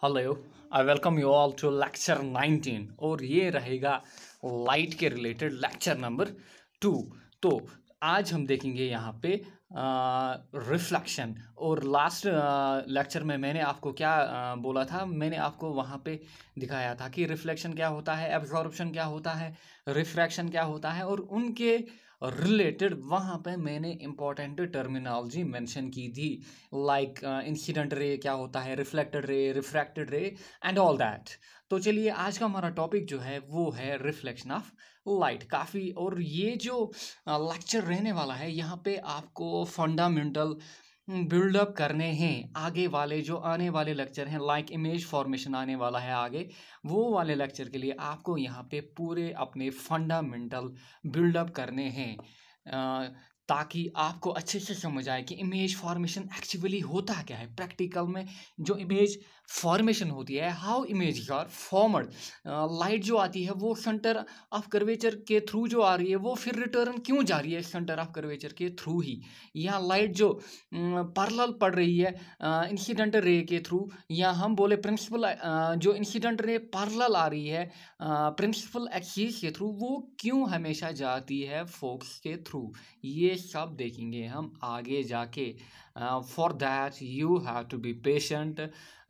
Hello. I welcome you all to lecture 19 और ये रहेगा लाइट के रिलेटेड लेक्चर नंबर 2। तो आज हम देखेंगे यहाँ पे रिफ्लेक्शन। और लास्ट लेक्चर में मैंने आपको क्या बोला था, मैंने आपको वहाँ पे दिखाया था कि रिफ्लेक्शन क्या होता है, एब्जॉर्प्शन क्या होता है, रिफ्रैक्शन क्या होता है, और उनके रिलेटेड वहाँ पे मैंने इंपॉर्टेंट टर्मिनोलॉजी मेंशन की थी। लाइक इंसिडेंट रे क्या होता है, रिफ्लेक्टेड रे, रिफ्रैक्टेड रे एंड ऑल दैट। तो चलिए आज का हमारा टॉपिक जो है वो है रिफ्लेक्शन ऑफ लाइट। काफ़ी और ये जो लेक्चर रहने वाला है यहाँ पे आपको फंडामेंटल बिल्डअप करने हैं। आगे वाले जो आने वाले लेक्चर हैं, लाइक इमेज फॉर्मेशन आने वाला है आगे, वो वाले लेक्चर के लिए आपको यहाँ पे पूरे अपने फंडामेंटल बिल्डअप करने हैं, ताकि आपको अच्छे से समझ आए कि इमेज फॉर्मेशन एक्चुअली होता क्या है प्रैक्टिकल में। जो इमेज फॉर्मेशन होती है, how image are formed, light जो आती है वो सेंटर ऑफ कर्वेचर के थ्रू जो आ रही है, वो फिर रिटर्न क्यों जा रही है सेंटर ऑफ कर्वेचर के थ्रू ही। यहाँ लाइट जो पैरेलल पड़ रही है इंसिडेंट रे के थ्रू, या हम बोले प्रिंसिपल जो इंसिडेंट रे पैरेलल आ रही है प्रिंसिपल एक्सिस के थ्रू, वो क्यों हमेशा जाती है फोकस के थ्रू। ये सब देखेंगे हम आगे जाके। For that you have to be patient,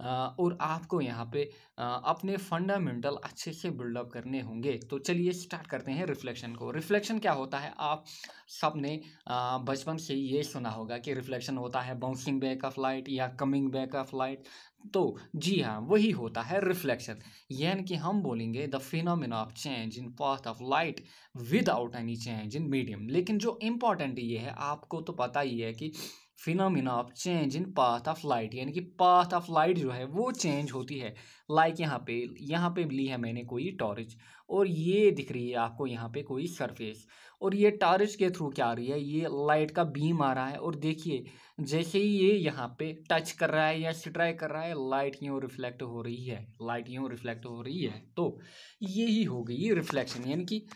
और आपको यहाँ पे अपने फंडामेंटल अच्छे से बिल्डअप करने होंगे। तो चलिए स्टार्ट करते हैं रिफ्लेक्शन को। रिफ्लेक्शन क्या होता है, आप सब ने बचपन से ही ये सुना होगा कि रिफ्लेक्शन होता है बाउंसिंग बैक ऑफ लाइट या कमिंग बैक ऑफ लाइट। तो जी हाँ, वही होता है रिफ्लेक्शन। यानी कि हम बोलेंगे the phenomena of change in path of light without any change in medium. लेकिन जो इम्पोर्टेंट ये है, आपको तो पता ही है कि phenomena of change in path of light, यानी कि पाथ ऑफ लाइट जो है वो चेंज होती है। लाइक यहाँ पे ली है मैंने कोई टॉर्च, और ये दिख रही है आपको यहाँ पे कोई सरफेस, और ये टॉर्च के थ्रू क्या आ रही है, ये लाइट का बीम आ रहा है। और देखिए जैसे ही ये यहाँ पे टच कर रहा है या स्ट्राइक कर रहा है, लाइट यूँ रिफ्लेक्ट हो रही है, लाइट यूँ रिफ्लेक्ट हो रही है। तो यही हो गई रिफ्लेक्शन, यानी कि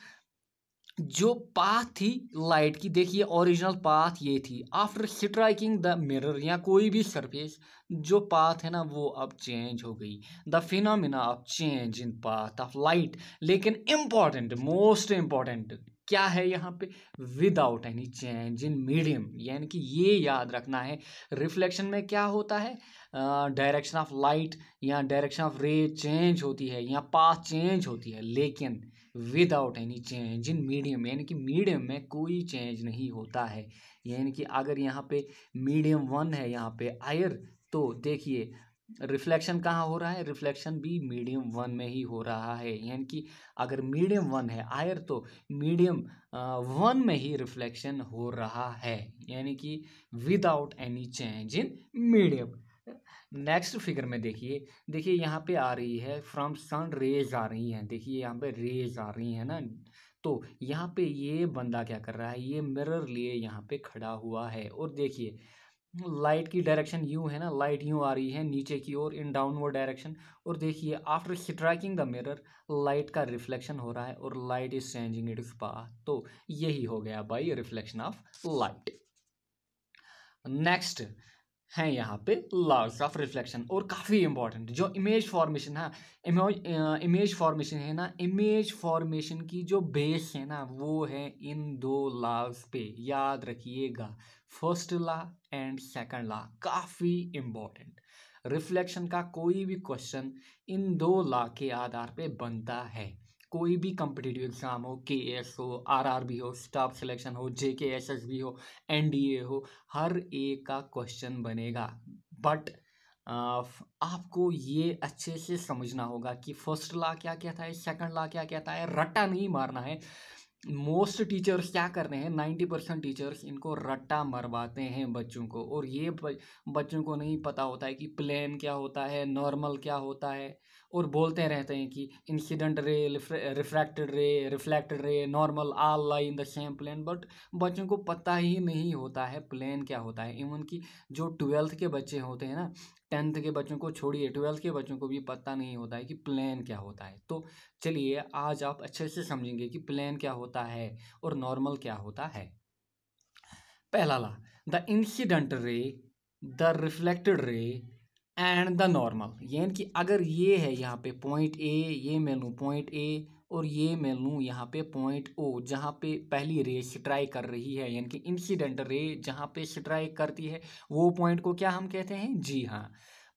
जो पाथ थी लाइट की, देखिए ओरिजिनल पाथ ये थी। आफ्टर स्ट्राइकिंग द मिरर या कोई भी सरफेस, जो पाथ है ना वो अब चेंज हो गई। The phenomena of change in path of light. लेकिन इंपॉर्टेंट, मोस्ट इंपॉर्टेंट क्या है यहाँ पे, without any change in medium. यानी कि ये याद रखना है, रिफ्लेक्शन में क्या होता है, डायरेक्शन ऑफ लाइट या डायरेक्शन ऑफ रे चेंज होती है या पाथ चेंज होती है, लेकिन without any change in medium, यानी कि मीडियम में कोई चेंज नहीं होता है। यानी कि अगर यहाँ पे मीडियम 1 है, यहाँ पे आयर, तो देखिए रिफ्लेक्शन कहाँ हो रहा है, रिफ्लेक्शन भी मीडियम 1 में ही हो रहा है। यानी कि अगर मीडियम 1 है आयर, तो मीडियम 1 में ही रिफ्लेक्शन हो रहा है, यानी कि without any change in medium. Next figure में देखिए, देखिए यहाँ पे आ रही है फ्रॉम सन रेज आ रही हैं, देखिए यहाँ पे रेज आ रही है ना। तो यहाँ पे ये बंदा क्या कर रहा है, ये मिरर लिए यहाँ पे खड़ा हुआ है, और देखिए लाइट की डायरेक्शन यूँ है ना, लाइट यूँ आ रही है नीचे की ओर इन डाउनवर्ड डायरेक्शन। और देखिए after striking the mirror, light का रिफ्लेक्शन हो रहा है और light is changing its path. तो यही हो गया by reflection of light. Next है यहाँ पे लॉज ऑफ रिफ्लेक्शन, और काफ़ी इंपॉर्टेंट जो इमेज फॉर्मेशन है। इमेज फॉर्मेशन है ना, इमेज फॉर्मेशन की जो बेस है ना वो है इन दो लॉज पे, याद रखिएगा, first law and second law, काफ़ी इंपॉर्टेंट। रिफ्लेक्शन का कोई भी क्वेश्चन इन दो लॉ के आधार पे बनता है। कोई भी कम्पिटिटिव एग्जाम हो, केएस हो, आरआरबी हो, स्टाफ सिलेक्शन हो, जेकेएसएसबी हो, एनडीए हो, हर एक का क्वेश्चन बनेगा। बट आपको ये अच्छे से समझना होगा कि फर्स्ट लॉ क्या कहता है, सेकंड लॉ क्या कहता है, रट्टा नहीं मारना है। मोस्ट टीचर्स क्या कर रहे हैं, 90% टीचर्स इनको रट्टा मरवाते हैं बच्चों को, और ये बच्चों को नहीं पता होता है कि प्लेन क्या होता है, नॉर्मल क्या होता है, और बोलते रहते हैं कि incident ray, reflected ray, normal, all lie in the same plane. But बच्चों को पता ही नहीं होता है प्लेन क्या होता है। इवन कि जो 12th के बच्चे होते हैं ना, 10th के बच्चों को छोड़िए, 12th के बच्चों को भी पता नहीं होता है कि प्लेन क्या होता है। तो चलिए आज आप अच्छे से समझेंगे कि प्लेन क्या होता है और नॉर्मल क्या होता है। पहला law, the incident ray, the reflected ray, and the normal, यानी कि अगर ये है यहाँ पे पॉइंट ए, ये मैं लूँ पॉइंट ए और ये मैं लूँ यहाँ पे पॉइंट ओ, जहाँ पे पहली रे स्ट्राइक कर रही है, यानी कि इंसिडेंट रे जहाँ पे स्ट्राइक करती है वो पॉइंट को क्या हम कहते हैं? जी हाँ,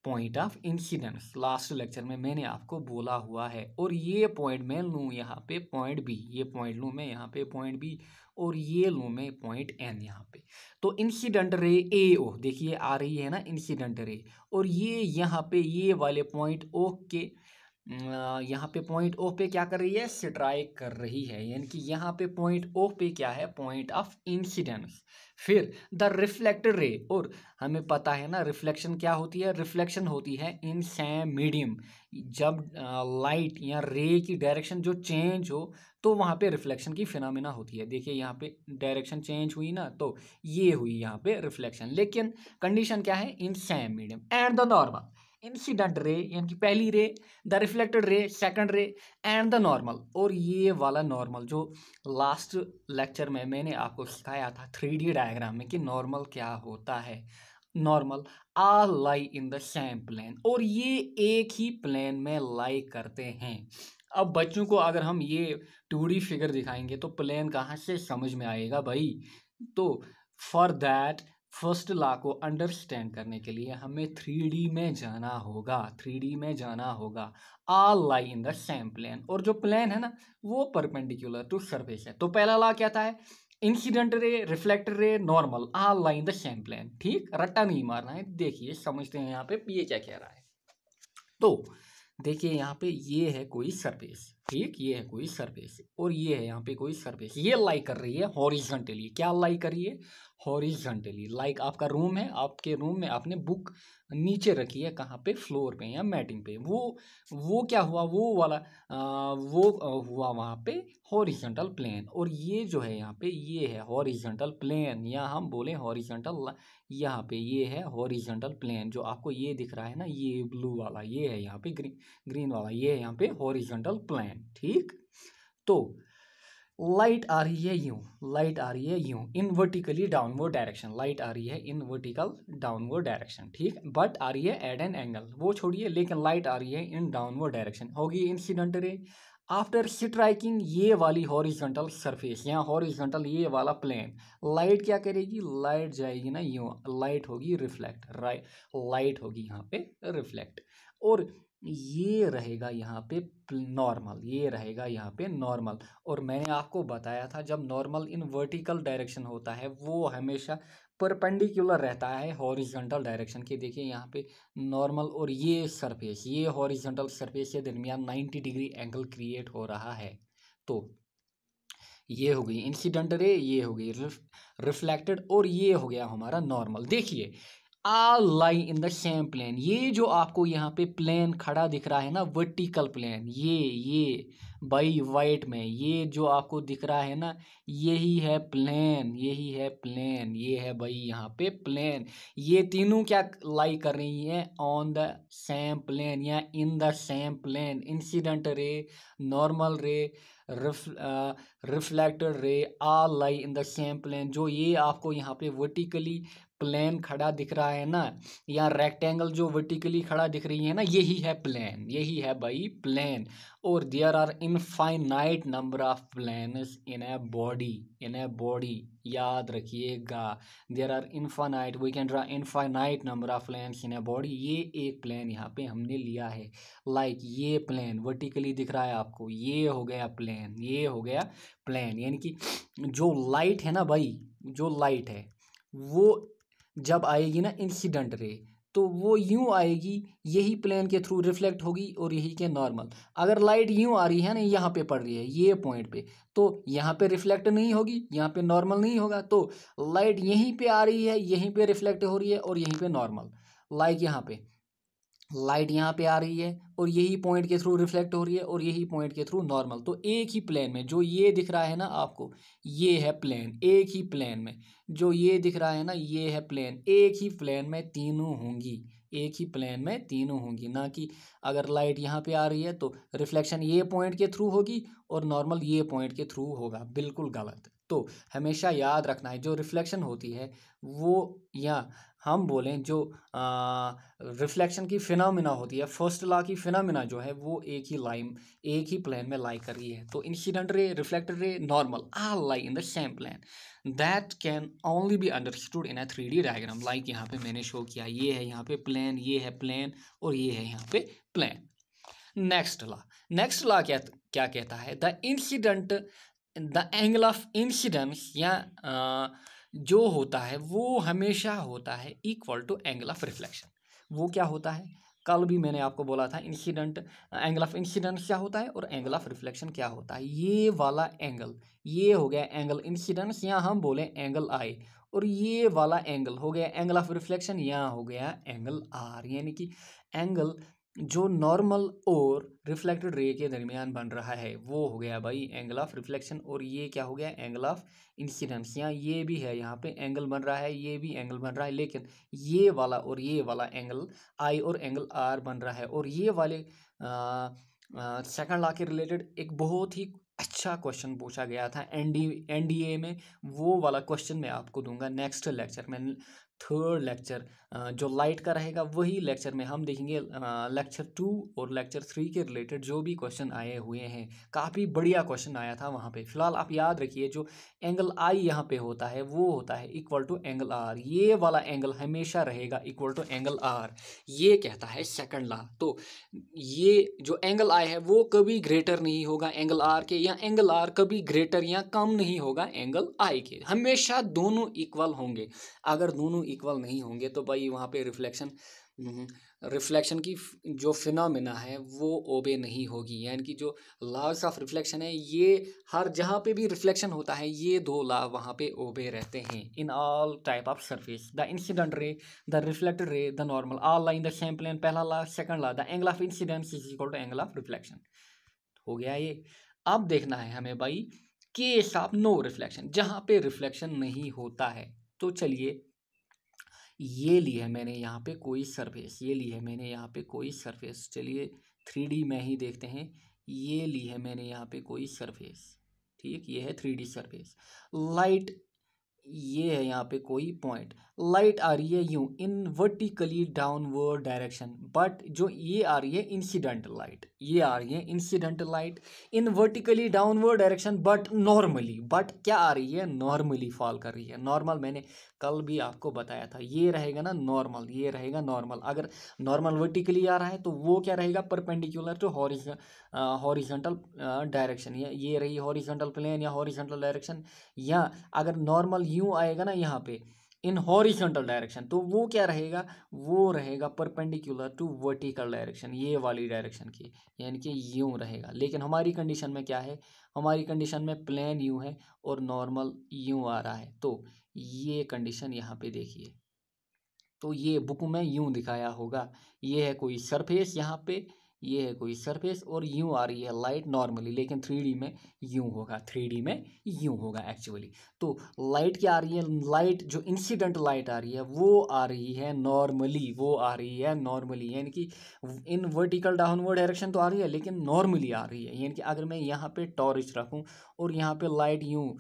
point of incidence. Last lecture में मैंने आपको बोला हुआ है। और ये पॉइंट मैं लूँ यहाँ पे पॉइंट बी, ये पॉइंट लूँ मैं यहाँ पे पॉइंट बी, और ये लूँ मैं पॉइंट एन यहाँ पे। तो इंसिडेंट रे ए ओ, देखिए आ रही है ना इंसिडेंट रे, और ये यहाँ पे ये वाले पॉइंट ओ के यहाँ पे पॉइंट ओ पे क्या कर रही है? स्ट्राइक कर रही है, यानी कि यहाँ पे पॉइंट ओ पे क्या है? Point of incidence. फिर द रिफ्लेक्टेड रे, और हमें पता है ना रिफ्लेक्शन क्या होती है? रिफ्लेक्शन होती है इन सेम मीडियम। जब लाइट या रे की डायरेक्शन जो चेंज हो तो वहाँ पे रिफ्लेक्शन की फिनोमिना होती है। देखिए यहाँ पे डायरेक्शन चेंज हुई ना, तो ये हुई यहाँ पे रिफ्लेक्शन, लेकिन कंडीशन क्या है? In same medium. And the normal, incident ray यानी कि पहली रे, द रिफ्लेक्टेड रे सेकंड रे, एंड द नॉर्मल, और ये वाला नॉर्मल जो लास्ट लेक्चर में मैंने आपको सिखाया था 3D डायग्राम में कि नॉर्मल क्या होता है। Normal all lie in the same plane, और ये एक ही प्लेन में लाई करते हैं। अब बच्चों को अगर हम ये 2D फिगर दिखाएंगे तो प्लेन कहाँ से समझ में आएगा भाई? तो फॉर दैट फर्स्ट लॉ को अंडरस्टैंड करने के लिए हमें 3D में जाना होगा, 3D में जाना होगा। All lie in the same plane, और जो प्लेन है ना वो परपेंडिकुलर टू सरफेस है। तो पहला लॉ क्या था? Incident ray, reflected ray, normal, all lie in the same plane. ठीक, रट्टा नहीं मारना है। देखिए समझते हैं यहाँ पे ये क्या कह रहा है। तो देखिए यहाँ पे ये है कोई सरफेस, ठीक, ये है कोई सरफेस, और ये है यहाँ पे कोई सरफेस, ये लाई कर रही है हॉरिजॉन्टली। क्या लाई कर रही है? हॉरिजॉन्टली। लाइक आपका रूम है, आपके रूम में आपने बुक नीचे रखी है, कहाँ पे? फ्लोर पे या मैटिंग पे। वो क्या हुआ? वो वाला हुआ वहाँ पे हॉरिजॉन्टल प्लेन, और ये जो है यहाँ पे ये है हॉरिजॉन्टल प्लेन, या हम बोले हॉरिजॉन्टल, यहाँ पे ये है हॉरिजॉन्टल प्लेन। जो आपको ये दिख रहा है ना, ये ब्लू वाला, ये है यहाँ पे ग्रीन वाला, ये है यहाँ पे हॉरिजॉन्टल प्लेन। ठीक, तो लाइट आ रही है यूं, लाइट आ रही है यूं इन वर्टिकली डाउनवर्ड डायरेक्शन, लाइट आ रही है इन वर्टिकल डाउनवर्ड डायरेक्शन, ठीक, बट आ रही है एट एन एंगल, वो छोड़िए, लेकिन लाइट आ रही है इन डाउनवर्ड डायरेक्शन। होगी इंसिडेंट रे आफ्टर स्ट्राइकिंग ये वाली हॉरिजॉन्टल सरफेस या हॉरिजॉन्टल ये वाला प्लेन, लाइट क्या करेगी? लाइट जाएगी ना यूं, लाइट होगी रिफ्लेक्ट, राइट, लाइट होगी यहाँ पे रिफ्लेक्ट, और ये रहेगा यहाँ पे नॉर्मल, ये रहेगा यहाँ पे नॉर्मल। और मैंने आपको बताया था जब नॉर्मल इन वर्टिकल डायरेक्शन होता है वो हमेशा परपेंडिकुलर रहता है हॉरिजॉन्टल डायरेक्शन के। देखिए यहाँ पे नॉर्मल और ये सरफेस, ये हॉरिजॉन्टल सरफेस के दरमियान 90 डिग्री एंगल क्रिएट हो रहा है। तो ये हो गई इंसिडेंट रे, ये हो गई रिफ्लेक्टेड, और ये हो गया हमारा नॉर्मल। देखिए all lie in the same plane, ये जो आपको यहाँ पे प्लेन खड़ा दिख रहा है ना, वर्टिकल प्लेन, ये बाई वाइट में ये जो आपको दिख रहा है ना, यही है प्लेन, यही है प्लेन, ये है भाई यहाँ पे प्लेन। ये तीनों क्या लाई कर रही है? ऑन द सेम प्लेन या in the same plane. Incident ray, normal ray, reflected ray, all lie in the same plane. जो ये आपको यहाँ पे वर्टिकली प्लेन खड़ा दिख रहा है ना, या रेक्टेंगल जो वर्टिकली खड़ा दिख रही है ना, यही है प्लेन, यही है भाई प्लेन। और there are infinite number of planes in a body, in a body, याद रखिएगा, there are infinite, we can draw infinite number of planes in a body. ये एक प्लेन यहाँ पे हमने लिया है, लाइक ये प्लेन वर्टिकली दिख रहा है आपको, ये हो गया प्लेन, ये हो गया प्लेन। यानी कि जो लाइट है ना भाई, जो लाइट है वो जब आएगी ना इंसिडेंट रे, तो वो यूं आएगी, यही प्लेन के थ्रू रिफ्लेक्ट होगी और यही के नॉर्मल। अगर लाइट यूं आ रही है ना, यहाँ पे पड़ रही है ये पॉइंट पे, तो यहाँ पे रिफ्लेक्ट नहीं होगी, यहाँ पे नॉर्मल नहीं होगा। तो लाइट यहीं पे आ रही है, यहीं पे रिफ्लेक्ट हो रही है और यहीं पे नॉर्मल। लाइक यहाँ पे लाइट यहाँ पे आ रही है और यही पॉइंट के थ्रू रिफ्लेक्ट हो रही है और यही पॉइंट के थ्रू नॉर्मल। तो एक ही प्लेन में जो ये दिख रहा है ना आपको, ये है प्लेन, एक ही प्लेन में जो ये दिख रहा है ना, ये है प्लेन, एक ही प्लेन में तीनों होंगी, एक ही प्लेन में तीनों होंगी। ना कि अगर लाइट यहाँ पे आ रही है तो रिफ्लेक्शन ये पॉइंट के थ्रू होगी और नॉर्मल ये पॉइंट के थ्रू होगा, बिल्कुल गलत। तो हमेशा याद रखना है जो रिफ्लेक्शन होती है वो, या हम बोलें जो रिफ्लेक्शन की फिनोमिना होती है, फर्स्ट लॉ की फिनोमिना जो है वो एक ही प्लेन में लाई कर रही है। तो incident ray, reflected ray, normal all lie in the same plane that can only be understood in a 3D diagram. Like यहाँ पे मैंने शो किया, ये है यहाँ पे प्लेन, ये है प्लेन और ये है यहाँ पे प्लेन। नेक्स्ट लॉ क्या क्या कहता है, द एंगल ऑफ इंसिडेंस या जो होता है वो हमेशा होता है equal to angle of reflection. वो क्या होता है, कल भी मैंने आपको बोला था एंगल ऑफ इंसिडेंस क्या होता है और एंगल ऑफ रिफ्लेक्शन क्या होता है। ये वाला एंगल, ये हो गया एंगल इंसिडेंस या हम बोले एंगल आई, और ये वाला एंगल हो गया एंगल ऑफ रिफ्लेक्शन, यहाँ हो गया एंगल आर। यानी कि एंगल जो नॉर्मल और रिफ्लेक्टेड रे के दरमियान बन रहा है वो हो गया भाई एंगल ऑफ रिफ्लेक्शन, और ये क्या हो गया एंगल ऑफ इंसिडेंस। यहाँ ये भी है, यहाँ पे एंगल बन रहा है, ये भी एंगल बन रहा है, लेकिन ये वाला और ये वाला एंगल आई और एंगल आर बन रहा है। और ये वाले सेकंड लॉ के रिलेटेड एक बहुत ही अच्छा क्वेश्चन पूछा गया था एनडीए में, वो वाला क्वेश्चन मैं आपको दूंगा नेक्स्ट लेक्चर में। थर्ड लेक्चर जो लाइट का रहेगा वही लेक्चर में हम देखेंगे लेक्चर 2 और लेक्चर 3 के रिलेटेड जो भी क्वेश्चन आए हुए हैं। काफ़ी बढ़िया क्वेश्चन आया था वहाँ पे। फिलहाल आप याद रखिए जो एंगल आई यहाँ पे होता है वो होता है इक्वल टू एंगल आर। ये वाला एंगल हमेशा रहेगा इक्वल टू एंगल आर, ये कहता है सेकंड लॉ। तो ये जो एंगल आई है वो कभी ग्रेटर नहीं होगा एंगल आर के, या एंगल आर कभी ग्रेटर या कम नहीं होगा एंगल आई के। हमेशा दोनों इक्वल होंगे। अगर दोनों इक्वल नहीं होंगे तो भाई वहाँ पे रिफ्लेक्शन की जो फिनोमिना है वो ओबे नहीं होगी। यानी कि जो लॉज ऑफ रिफ्लेक्शन है ये हर जहाँ पे भी रिफ्लेक्शन होता है ये दो लॉ वहाँ पे ओबे रहते हैं in all type of surface. The incident ray, the reflected ray, the normal, all lie in the same plane. पहला law. Second law, the angle of incidence is equal to angle of reflection. हो गया ये। अब देखना है हमें भाई case of no reflection, जहाँ पे रिफ्लेक्शन नहीं होता है। तो चलिए ये ली है मैंने यहाँ पे कोई सरफेस, ये ली है मैंने यहाँ पे कोई सरफेस। चलिए 3D में ही देखते हैं। ये ली है मैंने यहाँ पे कोई सरफेस, ठीक, ये है 3D सरफेस। लाइट, ये है यहाँ पे कोई पॉइंट, लाइट आ रही है यूं इन वर्टिकली डाउनवर्ड डायरेक्शन, बट जो ये आ रही है इंसिडेंट लाइट, ये आ रही है incident light in vertically downward direction but normally, but क्या आ रही है नॉर्मली फॉल कर रही है। नॉर्मल मैंने कल भी आपको बताया था, ये रहेगा ना नॉर्मल, ये रहेगा नॉर्मल। अगर नॉर्मल वर्टिकली आ रहा है तो वो क्या रहेगा परपेंडिकुलर टू हॉरिजॉन्टल डायरेक्शन। ये रही हॉरिजॉन्टल प्लेन या हॉरिजॉन्टल डायरेक्शन। या अगर नॉर्मल यूं आएगा ना यहाँ पे इन हॉरिजॉन्टल डायरेक्शन तो वो क्या रहेगा, वो रहेगा परपेंडिकुलर टू वर्टिकल डायरेक्शन, ये वाली डायरेक्शन की, यानी कि यूं रहेगा। लेकिन हमारी कंडीशन में क्या है, हमारी कंडीशन में प्लेन यूं है और नॉर्मल यूं आ रहा है। तो ये कंडीशन यहाँ पे देखिए, तो ये बुक में यूं दिखाया होगा, ये है कोई सरफेस यहाँ पे, ये है कोई सरफेस और यूं आ रही है लाइट नॉर्मली, लेकिन 3D में यूं होगा, 3D में यूं होगा एक्चुअली। तो लाइट क्या आ रही है, लाइट जो इंसिडेंट लाइट आ रही है वो आ रही है नॉर्मली, वो आ रही है नॉर्मली, यानी कि इन वर्टिकल डाउनवर्ड डायरेक्शन तो आ रही है लेकिन नॉर्मली आ रही है। यानी कि अगर मैं यहाँ पे टॉर्च रखूँ और यहाँ पे लाइट यूं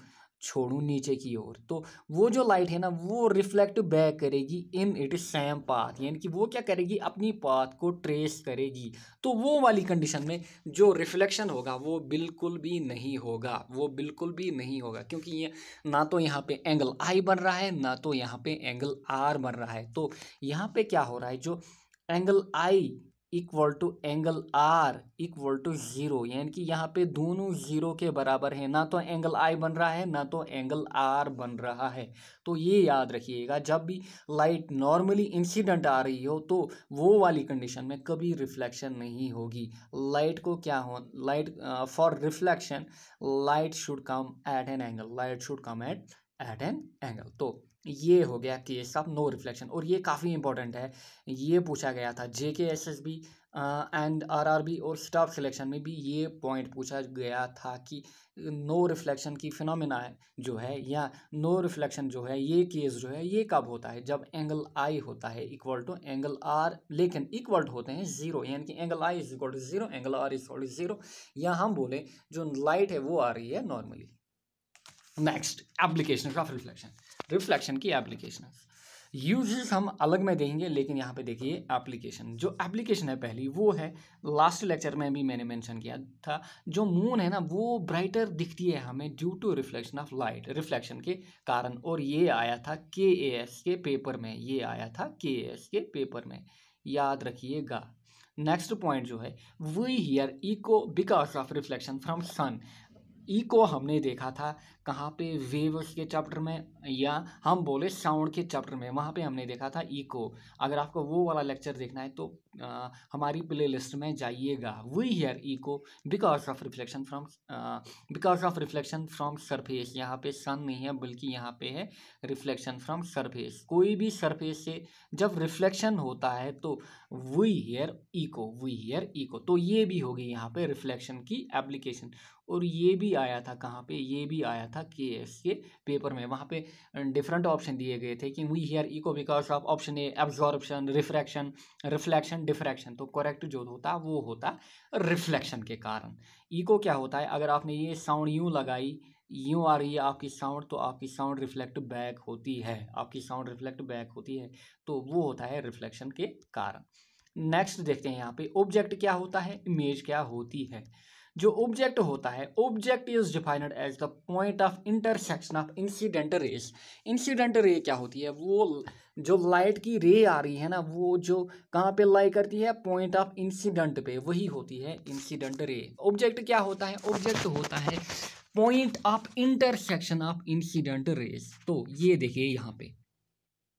छोड़ूं नीचे की ओर, तो वो जो लाइट है ना वो रिफ्लेक्ट बैक करेगी इन इट सेम पाथ, यानी कि वो क्या करेगी अपनी पाथ को ट्रेस करेगी। तो वो वाली कंडीशन में जो रिफ्लेक्शन होगा वो बिल्कुल भी नहीं होगा, वो बिल्कुल भी नहीं होगा, क्योंकि ये ना तो यहाँ पे एंगल आई बन रहा है ना तो यहाँ पे एंगल आर बन रहा है। तो यहाँ पे क्या हो रहा है, जो angle i equal to angle r equal to zero, यानी कि यहाँ पे दोनों जीरो के बराबर है, ना तो एंगल आई बन रहा है ना तो एंगल आर बन रहा है। तो ये याद रखिएगा, जब भी लाइट नॉर्मली इंसिडेंट आ रही हो तो वो वाली कंडीशन में कभी रिफ्लेक्शन नहीं होगी। लाइट को क्या हो, light for reflection light should come at an angle, light should come at an angle. तो ये हो गया केस ऑफ नो रिफ्लेक्शन, और ये काफ़ी इंपॉर्टेंट है। ये पूछा गया था JK SSB एंड RRB और स्टाफ सिलेक्शन में भी ये पॉइंट पूछा गया था कि नो रिफ्लेक्शन की फिनोमिना जो है या नो रिफ्लेक्शन जो है, ये केस जो है ये कब होता है, जब एंगल आई होता है इक्वल टू एंगल आर, लेकिन इक्वल होते हैं जीरो, यानी कि angle I is equal to zero, angle R is equal to zero, या हम बोले जो लाइट है वो आ रही है normally. Next application of reflection, reflection की एप्लीकेशन। यूजेस हम अलग में देखेंगे, लेकिन यहाँ पे देखिए एप्लीकेशन, जो एप्लीकेशन है पहली वो है, लास्ट लेक्चर में भी मैंने मेंशन किया था, जो मून है ना वो ब्राइटर दिखती है हमें due to reflection of light, reflection के कारण। और ये आया था KAS के पेपर में, ये आया था KAS के पेपर में, याद रखिएगा। नेक्स्ट पॉइंट जो है, we hear echo because of reflection from sun. Echo हमने देखा था कहाँ पे, वेव्स के चैप्टर में, या हम बोले साउंड के चैप्टर में, वहाँ पे हमने देखा था इको। अगर आपको वो वाला लेक्चर देखना है तो हमारी प्लेलिस्ट में जाइएगा। We hear echo because of reflection from surface. यहाँ पे सन नहीं है बल्कि यहाँ पे है रिफ्लेक्शन फ्रॉम सरफेस। कोई भी सरफेस से जब रिफ्लेक्शन होता है तो वी हियर इको, तो ये भी होगी यहाँ पे रिफ्लेक्शन की एप्लीकेशन। और ये भी आया था कहाँ पे, ये भी आया था KS के पेपर में। वहाँ पे डिफरेंट ऑप्शन दिए गए थे कि we hear echo because of option A absorption, refraction, reflection, diffraction. तो करेक्ट जो होता वो होता रिफ्लेक्शन के कारण। इको क्या होता है, अगर आपने ये साउंड यूँ लगाई, यूँ आ रही है आपकी साउंड, तो आपकी साउंड रिफ्लेक्ट बैक होती है, आपकी साउंड रिफ्लेक्ट बैक होती है, तो वो होता है रिफ्लेक्शन के कारण। नेक्स्ट देखते हैं यहाँ पे, ऑब्जेक्ट क्या होता है, इमेज क्या होती है। जो ऑब्जेक्ट होता है, object is defined as the point of intersection of incident rays. Incident ray क्या होती है, वो जो लाइट की रे आ रही है ना, वो जो कहाँ पे लाई करती है, पॉइंट ऑफ इंसिडेंट पे, वही होती है इंसिडेंट रे। ऑब्जेक्ट क्या होता है, ऑब्जेक्ट होता है point of intersection of incident raise. तो ये देखिए यहाँ पे,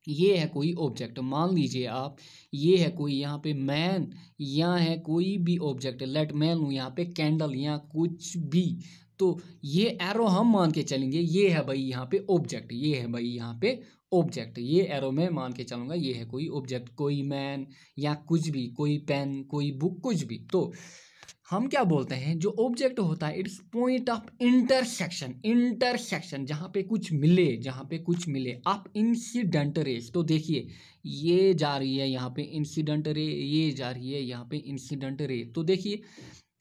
ये है कोई ऑब्जेक्ट, मान लीजिए आप, ये है कोई यहाँ पे मैन, या है कोई भी ऑब्जेक्ट, लेट मैं लूँ यहाँ पे कैंडल या कुछ भी, तो ये एरो हम मान के चलेंगे, ये है भाई यहाँ पे ऑब्जेक्ट, ये है भाई यहाँ पे ऑब्जेक्ट, ये एरो में मान के चलूंगा, ये है कोई ऑब्जेक्ट, कोई मैन या कुछ भी, कोई पेन, कोई बुक, कुछ भी। तो हम क्या बोलते हैं, जो ऑब्जेक्ट होता है it's point of intersection, intersection जहाँ पे कुछ मिले, जहाँ पे कुछ मिले आप इंसिडेंट रेस। तो देखिए ये जा रही है यहाँ पे इंसिडेंट रे, ये जा रही है यहाँ पे इंसिडेंट रे। तो देखिए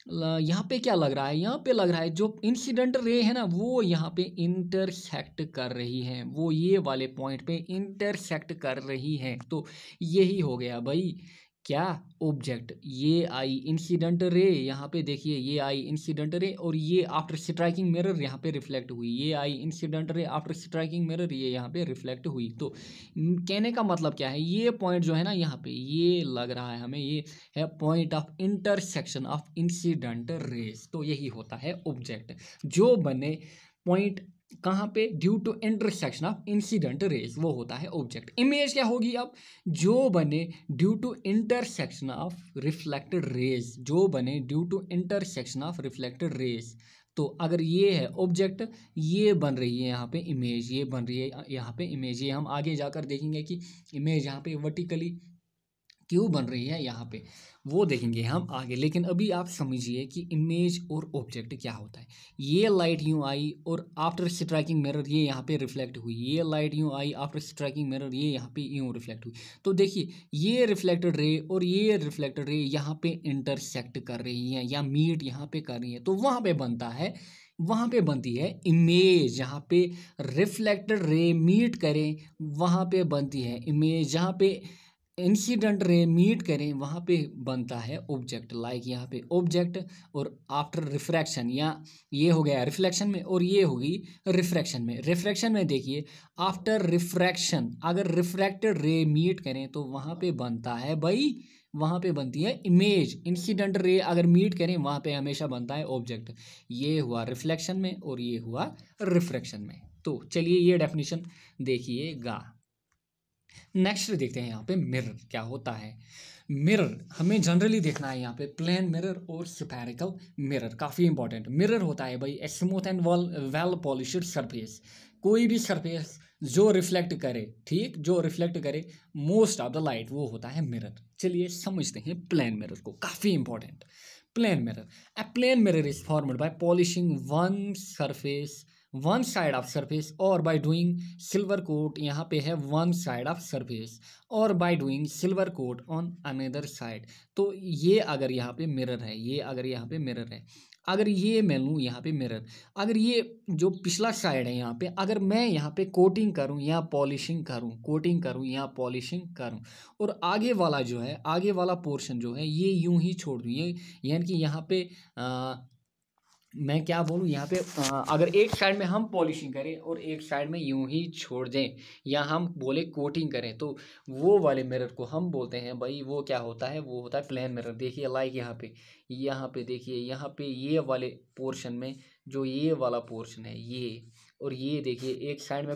यहाँ पे क्या लग रहा है, यहाँ पे लग रहा है जो इंसिडेंट रे है ना वो यहाँ पे इंटरसेक्ट कर रही है, वो ये वाले पॉइंट पे इंटरसेक्ट कर रही है। तो यही हो गया भाई क्या, ऑब्जेक्ट। ये आई इंसिडेंट रे, यहाँ पे देखिए ये आई इंसिडेंट रे, और ये आफ्टर स्ट्राइकिंग मिरर यहाँ पे रिफ्लेक्ट हुई, ये आई incident ray after striking mirror, ये यहाँ पे रिफ्लेक्ट हुई। तो कहने का मतलब क्या है, ये पॉइंट जो है ना यहाँ पे, ये लग रहा है हमें, ये है point of intersection of incident raise. तो यही होता है ऑब्जेक्ट, जो बने पॉइंट कहाँ पे, due to intersection of incident rays, वो होता है ऑब्जेक्ट। इमेज क्या होगी अब, जो बने due to intersection of reflected rays, जो बने due to intersection of reflected rays. तो अगर ये है ऑब्जेक्ट, ये बन रही है यहाँ पे इमेज, ये बन रही है यहाँ पे इमेज, ये हम आगे जाकर देखेंगे कि इमेज यहाँ पे वर्टिकली क्यों बन रही है यहाँ पे, वो देखेंगे हम आगे। लेकिन अभी आप समझिए कि इमेज और ऑब्जेक्ट क्या होता है। ये लाइट यूँ आई और आफ्टर स्ट्राइकिंग मिरर ये यहाँ पे रिफ्लेक्ट हुई, ये लाइट यूँ आई आफ्टर स्ट्राइकिंग मिरर ये यहाँ पे यूँ रिफ्लेक्ट हुई। तो देखिए ये रिफ्लेक्टेड रे और ये रिफ्लेक्टेड रे यहाँ पे इंटरसेक्ट कर रही हैं या मीट यहाँ पे कर रही है, तो वहाँ पे बनता है, वहाँ पे बनती है इमेज। जहाँ पे रिफ्लेक्टेड रे मीट करें वहाँ पे बनती है इमेज, जहाँ पे इंसिडेंट रे मीट करें वहाँ पे बनता है ऑब्जेक्ट। लाइक यहाँ पे ऑब्जेक्ट और आफ्टर रिफ्रैक्शन, या ये हो गया रिफ्लेक्शन में और ये होगी रिफ्रैक्शन में। रिफ्रैक्शन में देखिए आफ्टर रिफ्रैक्शन अगर रिफ्रैक्टेड रे मीट करें तो वहाँ पे बनता है भाई, वहाँ पे बनती है इमेज। इंसिडेंट रे अगर मीट करें वहाँ पे हमेशा बनता है ऑब्जेक्ट। ये हुआ रिफ्लेक्शन में और ये हुआ रिफ्रैक्शन में। तो चलिए ये डेफिनेशन देखिएगा। नेक्स्ट देखते हैं यहाँ पे मिरर क्या होता है। मिरर हमें जनरली देखना है यहाँ पे प्लेन मिरर और स्फेरिकल मिरर, काफ़ी इंपॉर्टेंट। मिरर होता है भाई smooth and well polished surface, कोई भी सरफेस जो रिफ्लेक्ट करे, ठीक, जो रिफ्लेक्ट करे मोस्ट ऑफ द लाइट, वो होता है मिरर। चलिए समझते हैं प्लेन मिरर को, काफ़ी important. Plane mirror, a plane mirror is formed by polishing one surface one side of surface, और बाय डूइंग सिल्वर कोट, यहाँ पे है वन साइड ऑफ सरफेस, और by doing silver coat on another side. तो ये अगर यहाँ पे मिरर है, ये अगर यहाँ पे मिरर है, अगर ये मैं लूँ यहाँ पे मिरर, अगर ये जो पिछला साइड है यहाँ पे, अगर मैं यहाँ पे कोटिंग करूँ या पॉलिशिंग करूँ, कोटिंग करूँ या पॉलिशिंग करूँ, और आगे वाला जो है, आगे वाला पोर्शन जो है ये यूं ही छोड़ दूँ, ये यानी कि यहाँ पे मैं क्या बोलूँ यहाँ पे अगर एक साइड में हम पॉलिशिंग करें और एक साइड में यूं ही छोड़ दें, या हम बोले कोटिंग करें, तो वो वाले मिरर को हम बोलते हैं भाई, वो क्या होता है, वो होता है प्लेन मिरर। देखिए लाइक यहाँ पे देखिए, यहाँ पे ये वाले पोर्शन में जो ये वाला पोर्शन है ये, और ये देखिए एक साइड में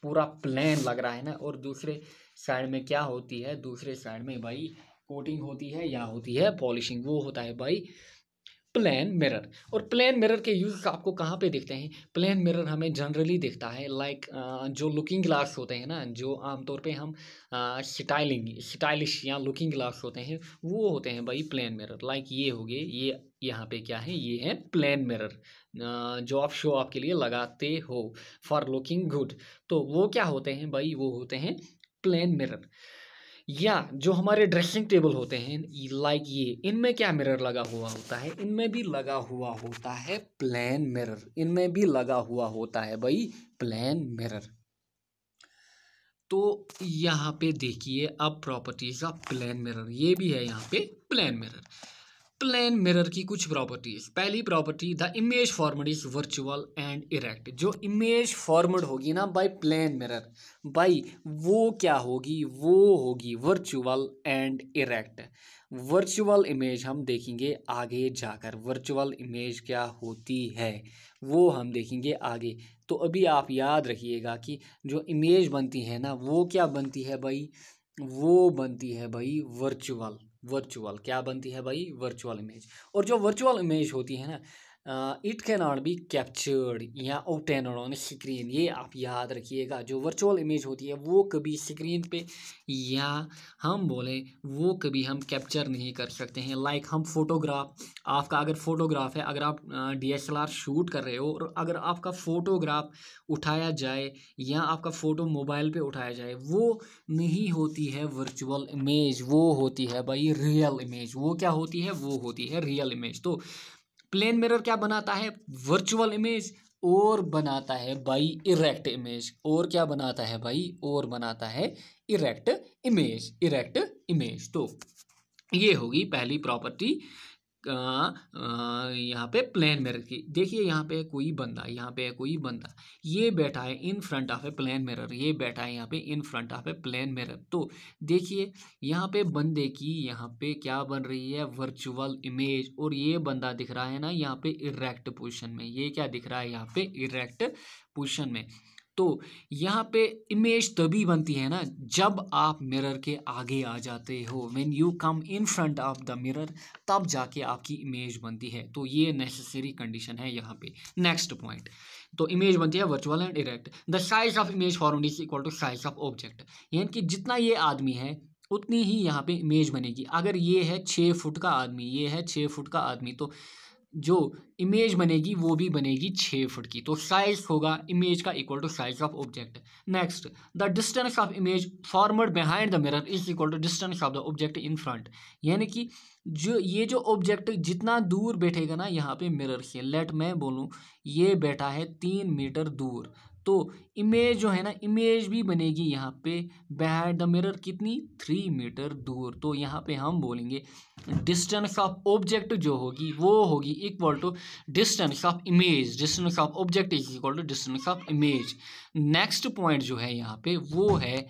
पूरा प्लेन लग रहा है ना, और दूसरे साइड में क्या होती है, दूसरे साइड में भाई कोटिंग होती है या होती है पॉलिशिंग, वो होता है भाई प्लेन मिरर। और प्लेन मिरर के यूज आपको कहाँ पे दिखते हैं? प्लेन मिरर हमें जनरली दिखता है लाइक जो लुकिंग ग्लास होते हैं ना, जो आमतौर पे हम स्टाइलिश या लुकिंग ग्लास होते हैं, वो होते हैं भाई प्लेन मिरर। लाइक ये हो गए, ये यहाँ पे क्या है, ये है प्लेन मिरर जो आप शो ऑफ के लिए लगाते हो फॉर लुकिंग गुड। तो वो क्या होते हैं भाई, वो होते हैं प्लेन मिरर। या जो हमारे ड्रेसिंग टेबल होते हैं लाइक ये, इनमें क्या मिरर लगा हुआ होता है, इनमें भी लगा हुआ होता है प्लेन मिरर, इनमें भी लगा हुआ होता है भाई प्लेन मिरर। तो यहाँ पे देखिए अब प्रॉपर्टीज ऑफ प्लेन मिरर, ये भी है यहाँ पे प्लेन मिरर। प्लेन मिरर की कुछ प्रॉपर्टीज, पहली property, the image formed is virtual and erect. जो इमेज फॉर्मड होगी ना बाय प्लेन मिरर, बाई वो क्या होगी, वो होगी virtual and erect. Virtual image हम देखेंगे आगे जाकर, वर्चुअल इमेज क्या होती है वो हम देखेंगे आगे। तो अभी आप याद रखिएगा कि जो इमेज बनती है ना, वो क्या बनती है भाई, वो बनती है भाई वर्चुअल। वर्चुअल क्या बनती है भाई, वर्चुअल इमेज। और जो वर्चुअल इमेज होती है ना, it can not be captured या ऑब्टेन्ड ऑन स्क्रीन। ये आप याद रखिएगा, जो वर्चुअल इमेज होती है वो कभी स्क्रीन पे या हम बोले वो कभी हम कैप्चर नहीं कर सकते हैं। लाइक हम फोटोग्राफ, आपका अगर फोटोग्राफ है, अगर आप DSLR शूट कर रहे हो और अगर आपका फोटोग्राफ उठाया जाए या आपका फ़ोटो मोबाइल पे उठाया जाए, वो नहीं होती है वर्चुअल इमेज, वो होती है भाई रियल इमेज। वो क्या होती है, वो होती है रियल इमेज। तो प्लेन मिरर क्या बनाता है, वर्चुअल इमेज, और बनाता है भाई इरेक्ट इमेज। और क्या बनाता है भाई, और बनाता है इरेक्ट इमेज, इरेक्ट इमेज। तो ये होगी पहली प्रॉपर्टी यहाँ पे प्लेन मिरर की। देखिए यहाँ पे कोई बंदा, यहाँ पे कोई बंदा, ये बैठा है in front of a plane mirror, ये बैठा है यहाँ पे in front of a plane mirror. तो देखिए यहाँ पे बंदे की यहाँ पे क्या बन रही है, वर्चुअल इमेज। और ये बंदा दिख रहा है ना यहाँ पे इरेक्ट पोजीशन में, ये क्या दिख रहा है यहाँ पे इरेक्ट पोजीशन में। तो यहाँ पे इमेज तभी बनती है ना जब आप मिरर के आगे आ जाते हो, when you come in front of the mirror, तब जाके आपकी इमेज बनती है। तो ये नेसेसरी कंडीशन है यहाँ पे। नेक्स्ट पॉइंट, तो इमेज बनती है virtual and erect. The size of image formed is equal to size of object, यानी कि जितना ये आदमी है उतनी ही यहाँ पे इमेज बनेगी। अगर ये है 6 फुट का आदमी, ये है 6 फुट का आदमी, तो जो इमेज बनेगी वो भी बनेगी 6 फुट की। तो साइज होगा इमेज का equal to size of object. Next, the distance of image formed behind the mirror is equal to distance of the object in front, यानी कि जो ये जो ऑब्जेक्ट जितना दूर बैठेगा ना यहाँ पे मिरर से, लेट मैं बोलूँ ये बैठा है 3 मीटर दूर, तो इमेज जो है ना, इमेज भी बनेगी यहाँ पे बिहाइंड द मिरर कितनी, 3 मीटर दूर। तो यहाँ पे हम बोलेंगे डिस्टेंस ऑफ ऑब्जेक्ट जो होगी वो होगी equal to distance of image, distance of object is equal to distance of image. Next point जो है यहाँ पे वो है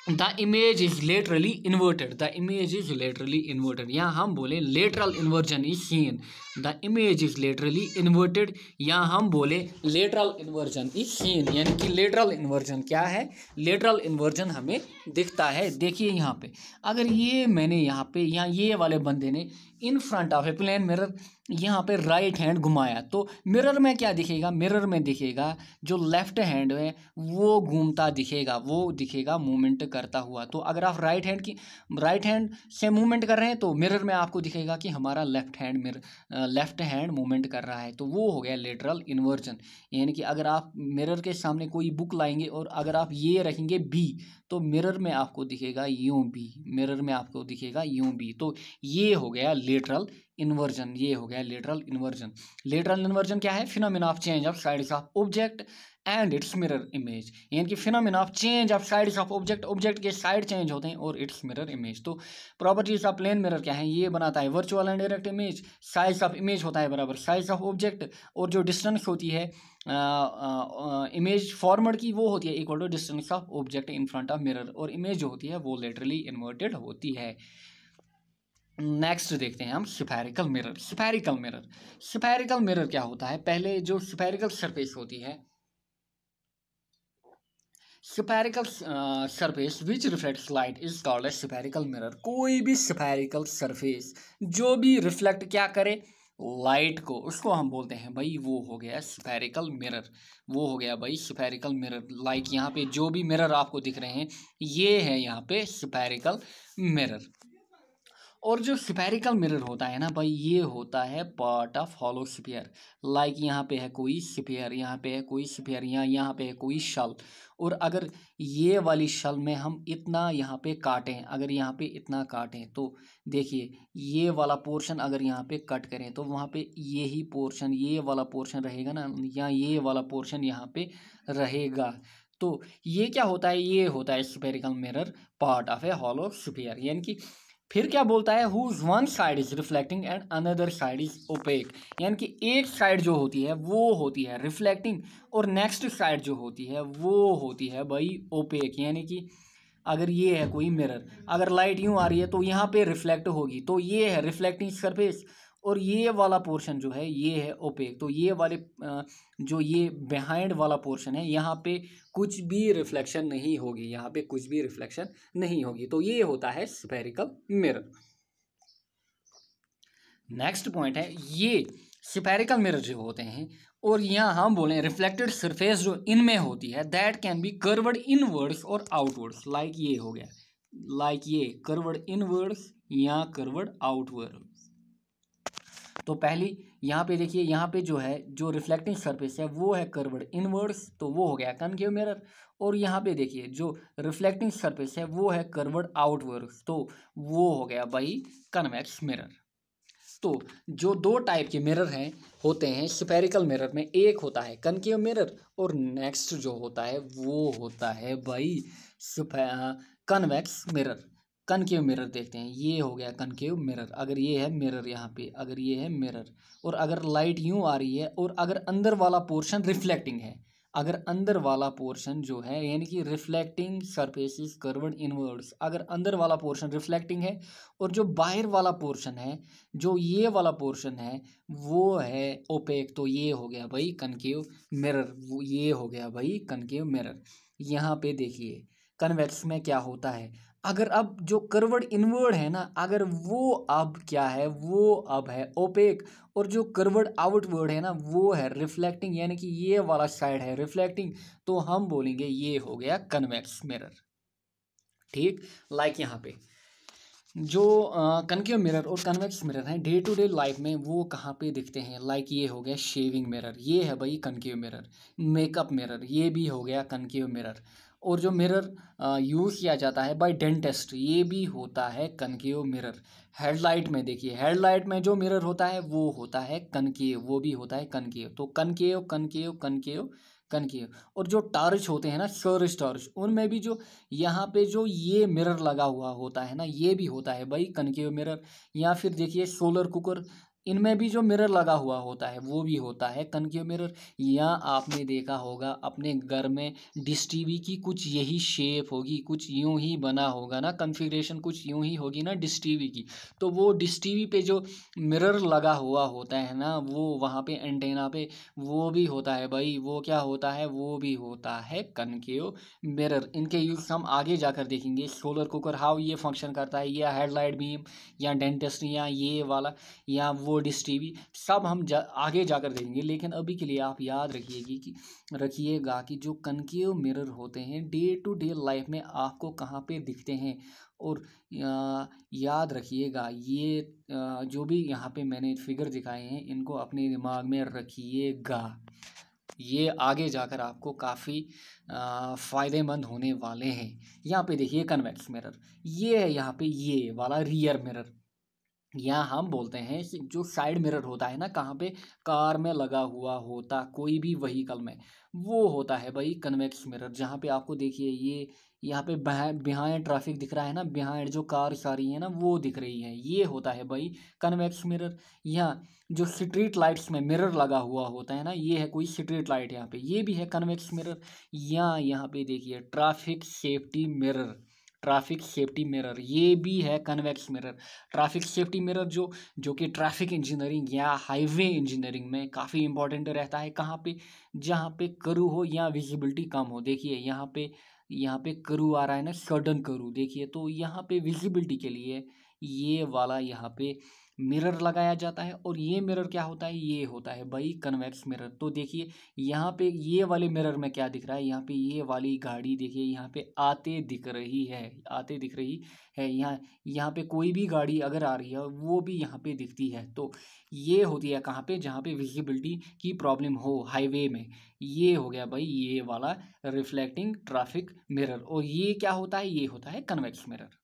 the image is laterally inverted, the image is laterally inverted, या हम बोले lateral inversion is seen, the image is laterally inverted, या हम बोले लेटरल इन्वर्जन इज सीन, यानी कि लेटरल इन्वर्जन क्या है, लेटरल इन्वर्जन हमें दिखता है। देखिए यहाँ पे अगर ये मैंने यहाँ पे या ये वाले बंदे ने in front of a plane mirror यहाँ पे राइट हैंड घुमाया तो मिरर में क्या दिखेगा, मिरर में दिखेगा जो लेफ्ट हैंड है वो घूमता दिखेगा, वो दिखेगा मूवमेंट करता हुआ। तो अगर आप राइट हैंड से मूवमेंट कर रहे हैं तो मिरर में आपको दिखेगा कि हमारा लेफ्ट हैंड मूवमेंट कर रहा है। तो वो हो गया लेटरल इन्वर्जन। यानी कि अगर आप मिरर के सामने कोई बुक लाएंगे और अगर आप ये रखेंगे बी तो मिरर में आपको दिखेगा यूं बी, मिरर में आपको दिखेगा यूं बी। तो ये हो गया लेटरल इन्वर्जन, ये हो गया लेटरल इन्वर्जन। लेटरल इन्वर्जन क्या है? Phenomena of change of sides of object and it's mirror image. यानी कि phenomena of change of sides of object, object के साइड चेंज होते हैं और इट्स मिरर इमेज। तो प्रॉपर्टीज ऑफ प्लेन मिरर क्या है? ये बनाता है virtual and direct image, size of image होता है बराबर साइज ऑफ ऑब्जेक्ट, और जो डिस्टेंस होती है इमेज फॉरवर्ड की वो होती है equal to distance of object in front of mirror, और इमेज जो होती है वो लेटरली इन्वर्टेड होती है। नेक्स्ट देखते हैं हम स्फेरिकल मिरर। स्फेरिकल मिरर क्या होता है? पहले जो स्फेरिकल सरफेस होती है, spherical surface which reflects light is called as spherical mirror. कोई भी स्फेरिकल सरफेस जो भी रिफ्लेक्ट क्या करे लाइट को, उसको हम बोलते हैं भाई वो हो गया स्फेरिकल मिरर, वो हो गया भाई स्फेरिकल मिरर। लाइक यहाँ पे जो भी मिरर आपको दिख रहे हैं ये है यहाँ पे स्फेरिकल मिरर। और जो स्फेरिकल मिरर होता है ना भाई ये होता है part of hollow sphere. Like यहाँ पे है कोई स्फीयर, यहाँ पे है कोई स्फीयर, यहाँ पे है कोई शल, और अगर ये वाली शल में हम इतना यहाँ पे काटें, अगर यहाँ पे इतना काटें तो देखिए ये वाला पोर्शन अगर यहाँ पे कट करें तो वहाँ पे यही पोर्शन, ये वाला पोर्शन रहेगा ना, या ये वाला पोर्शन यहाँ पे रहेगा। तो ये क्या होता है? ये होता है spherical mirror part of a hollow sphere. यानी कि फिर क्या बोलता है? Whose one side is reflecting and another side is opaque. यानी कि एक साइड जो होती है वो होती है रिफ्लेक्टिंग और नेक्स्ट साइड जो होती है वो होती है भाई ओपेक। यानी कि अगर ये है कोई मिरर, अगर लाइट यूं आ रही है तो यहाँ पे रिफ्लेक्ट होगी, तो ये है रिफ्लेक्टिंग सरफेस, और ये वाला पोर्शन जो है ये है ओपेक। तो ये वाले जो ये बिहाइंड वाला पोर्शन है यहाँ पे कुछ भी रिफ्लेक्शन नहीं होगी, यहाँ पे कुछ भी रिफ्लेक्शन नहीं होगी। तो ये होता है स्फेरिकल मिरर। नेक्स्ट पॉइंट है ये स्फेरिकल मिरर जो होते हैं, और यहाँ हम बोलें रिफ्लेक्टेड सरफेस जो इनमें होती है that can be curved inwards और आउटवर्ड्स। लाइक ये हो गया, लाइक ये कर्व्ड इनवर्ड्स या कर्व्ड आउटवर्ड। तो पहली यहाँ पे देखिए, यहाँ पे जो है जो रिफ्लेक्टिंग सरफेस है वो है कर्व्ड इनवर्ड्स, तो वो हो गया कनकेव मिरर। और यहाँ पे देखिए जो रिफ्लेक्टिंग सरफेस है वो है कर्व्ड आउटवर्ड्स, तो वो हो गया भाई कन्वेक्स मिरर। तो जो दो टाइप के मिरर हैं होते हैं स्फेरिकल मिरर में, एक होता है कनकेव मिरर और नेक्स्ट जो होता है वो होता है भाई कन्वेक्स मिरर। कनकेव मिरर देखते हैं, ये हो गया कनकेव मिरर। अगर ये है मिरर यहाँ पे, अगर ये है मिरर, और अगर लाइट यूं आ रही है और अगर अंदर वाला पोर्शन रिफ्लेक्टिंग है, अगर अंदर वाला पोर्शन जो है यानी कि रिफ्लेक्टिंग सरफेसिस कर्व्ड इनवर्ड्स, अगर अंदर वाला पोर्शन रिफ्लेक्टिंग है और जो बाहर वाला पोर्शन है जो ये वाला पोर्शन है वो है ओपेक, तो ये हो गया भाई कनकेव मिरर, ये हो गया भाई कनकेव मिरर। यहाँ पे देखिए कन्वेक्स में क्या होता है, अगर अब जो कर्व्ड इनवर्ड है ना, अगर वो अब क्या है, वो अब है ओपेक, और जो कर्व्ड आउटवर्ड है ना वो है रिफ्लेक्टिंग, यानी कि ये वाला साइड है रिफ्लेक्टिंग, तो हम बोलेंगे ये हो गया कन्वेक्स मिरर। ठीक, लाइक यहाँ पे जो कनकेव मिरर और कन्वेक्स मिरर हैं डे टू डे लाइफ में वो कहाँ पे दिखते हैं? लाइक ये हो गया शेविंग मिरर, ये है भाई कनकेव मिरर। मेकअप मिरर, ये भी हो गया कनकेव मिरर। और जो मिरर यूज़ किया जाता है बाय डेंटिस्ट, ये भी होता है कनकेव मिरर। हेडलाइट में देखिए, हेडलाइट में जो मिरर होता है वो होता है कनकेव, वो भी होता है कनकेव। तो कनकेव कनकेव कनकेव कनकेव। और जो टार्च होते हैं ना सर्च टार्च, उनमें भी जो यहाँ पे जो ये मिरर लगा हुआ होता है ना ये भी होता है भाई कनकेव मिरर। या फिर देखिए सोलर कुकर, इनमें भी जो मिरर लगा हुआ होता है वो भी होता है कनकेव मिरर। या आपने देखा होगा अपने घर में डिश टीवी की कुछ यही शेप होगी, कुछ यूं ही बना होगा ना, कॉन्फ़िगरेशन कुछ यूं ही होगी ना डिश टीवी की, तो वो डिश टीवी पे जो मिरर लगा हुआ होता है ना वो वहाँ पे एंटेना पे वो भी होता है भाई, वो क्या होता है, वो भी होता है कनकेव मिरर। इनके यूज़ हम आगे जाकर देखेंगे। सोलर कुकर हाउ ये फंक्शन करता है, या हेडलाइट बीम, या डेंटिस्ट, या ये वाला, या फोर्डिस टीवी सब हम आगे जाकर देखेंगे, लेकिन अभी के लिए आप याद रखिएगा कि जो कनकेव मिरर होते हैं डे टू डे लाइफ में आपको कहाँ पे दिखते हैं। और याद रखिएगा ये जो भी यहाँ पे मैंने फिगर दिखाए हैं इनको अपने दिमाग में रखिएगा, ये आगे जाकर आपको काफ़ी फ़ायदेमंद होने वाले हैं। यहाँ पे देखिए कन्वेक्स मिरर, ये है यहाँ पे ये वाला रियर मिरर, यहाँ हम बोलते हैं कि जो साइड मिरर होता है ना, कहाँ पे कार में लगा हुआ होता कोई भी व्हीकल में, वो होता है भाई कन्वेक्स मिरर। जहाँ पे आपको देखिए ये यहाँ पे बिहाइंड ट्रैफिक दिख रहा है ना, बिहाइंड जो कार आ रही है ना वो दिख रही है, ये होता है भाई कन्वेक्स मिरर। यहाँ जो स्ट्रीट लाइट्स में मिरर लगा हुआ होता है ना, ये है कोई स्ट्रीट लाइट यहाँ पे, ये भी है कन्वेक्स मिरर। यहाँ पे देखिए traffic safety mirror, traffic safety mirror ये भी है convex mirror. Traffic safety mirror जो कि ट्रैफिक इंजीनियरिंग या हाईवे इंजीनियरिंग में काफ़ी इंपॉर्टेंट रहता है। कहाँ पे, जहाँ पे करू हो या विजिबिलिटी कम हो। देखिए यहाँ पे करू आ रहा है ना, सडन करू, देखिए तो यहाँ पे विजिबिलिटी के लिए ये वाला यहाँ पे मिरर लगाया जाता है। और ये मिरर क्या होता है, ये होता है भाई कन्वेक्स मिरर। तो देखिए यहाँ पे ये वाले मिरर में क्या दिख रहा है, यहाँ पे ये वाली गाड़ी देखिए यहाँ पे आते दिख रही है। यहाँ पे कोई भी गाड़ी अगर आ रही है वो भी यहाँ पे दिखती है। तो ये होती है कहाँ पे, जहाँ पे विजिबिलिटी की प्रॉब्लम हो हाईवे में। ये हो गया भाई ये वाला रिफ्लेक्टिंग ट्रैफिक मिरर। और ये क्या होता है, ये होता है कन्वेक्स मिरर।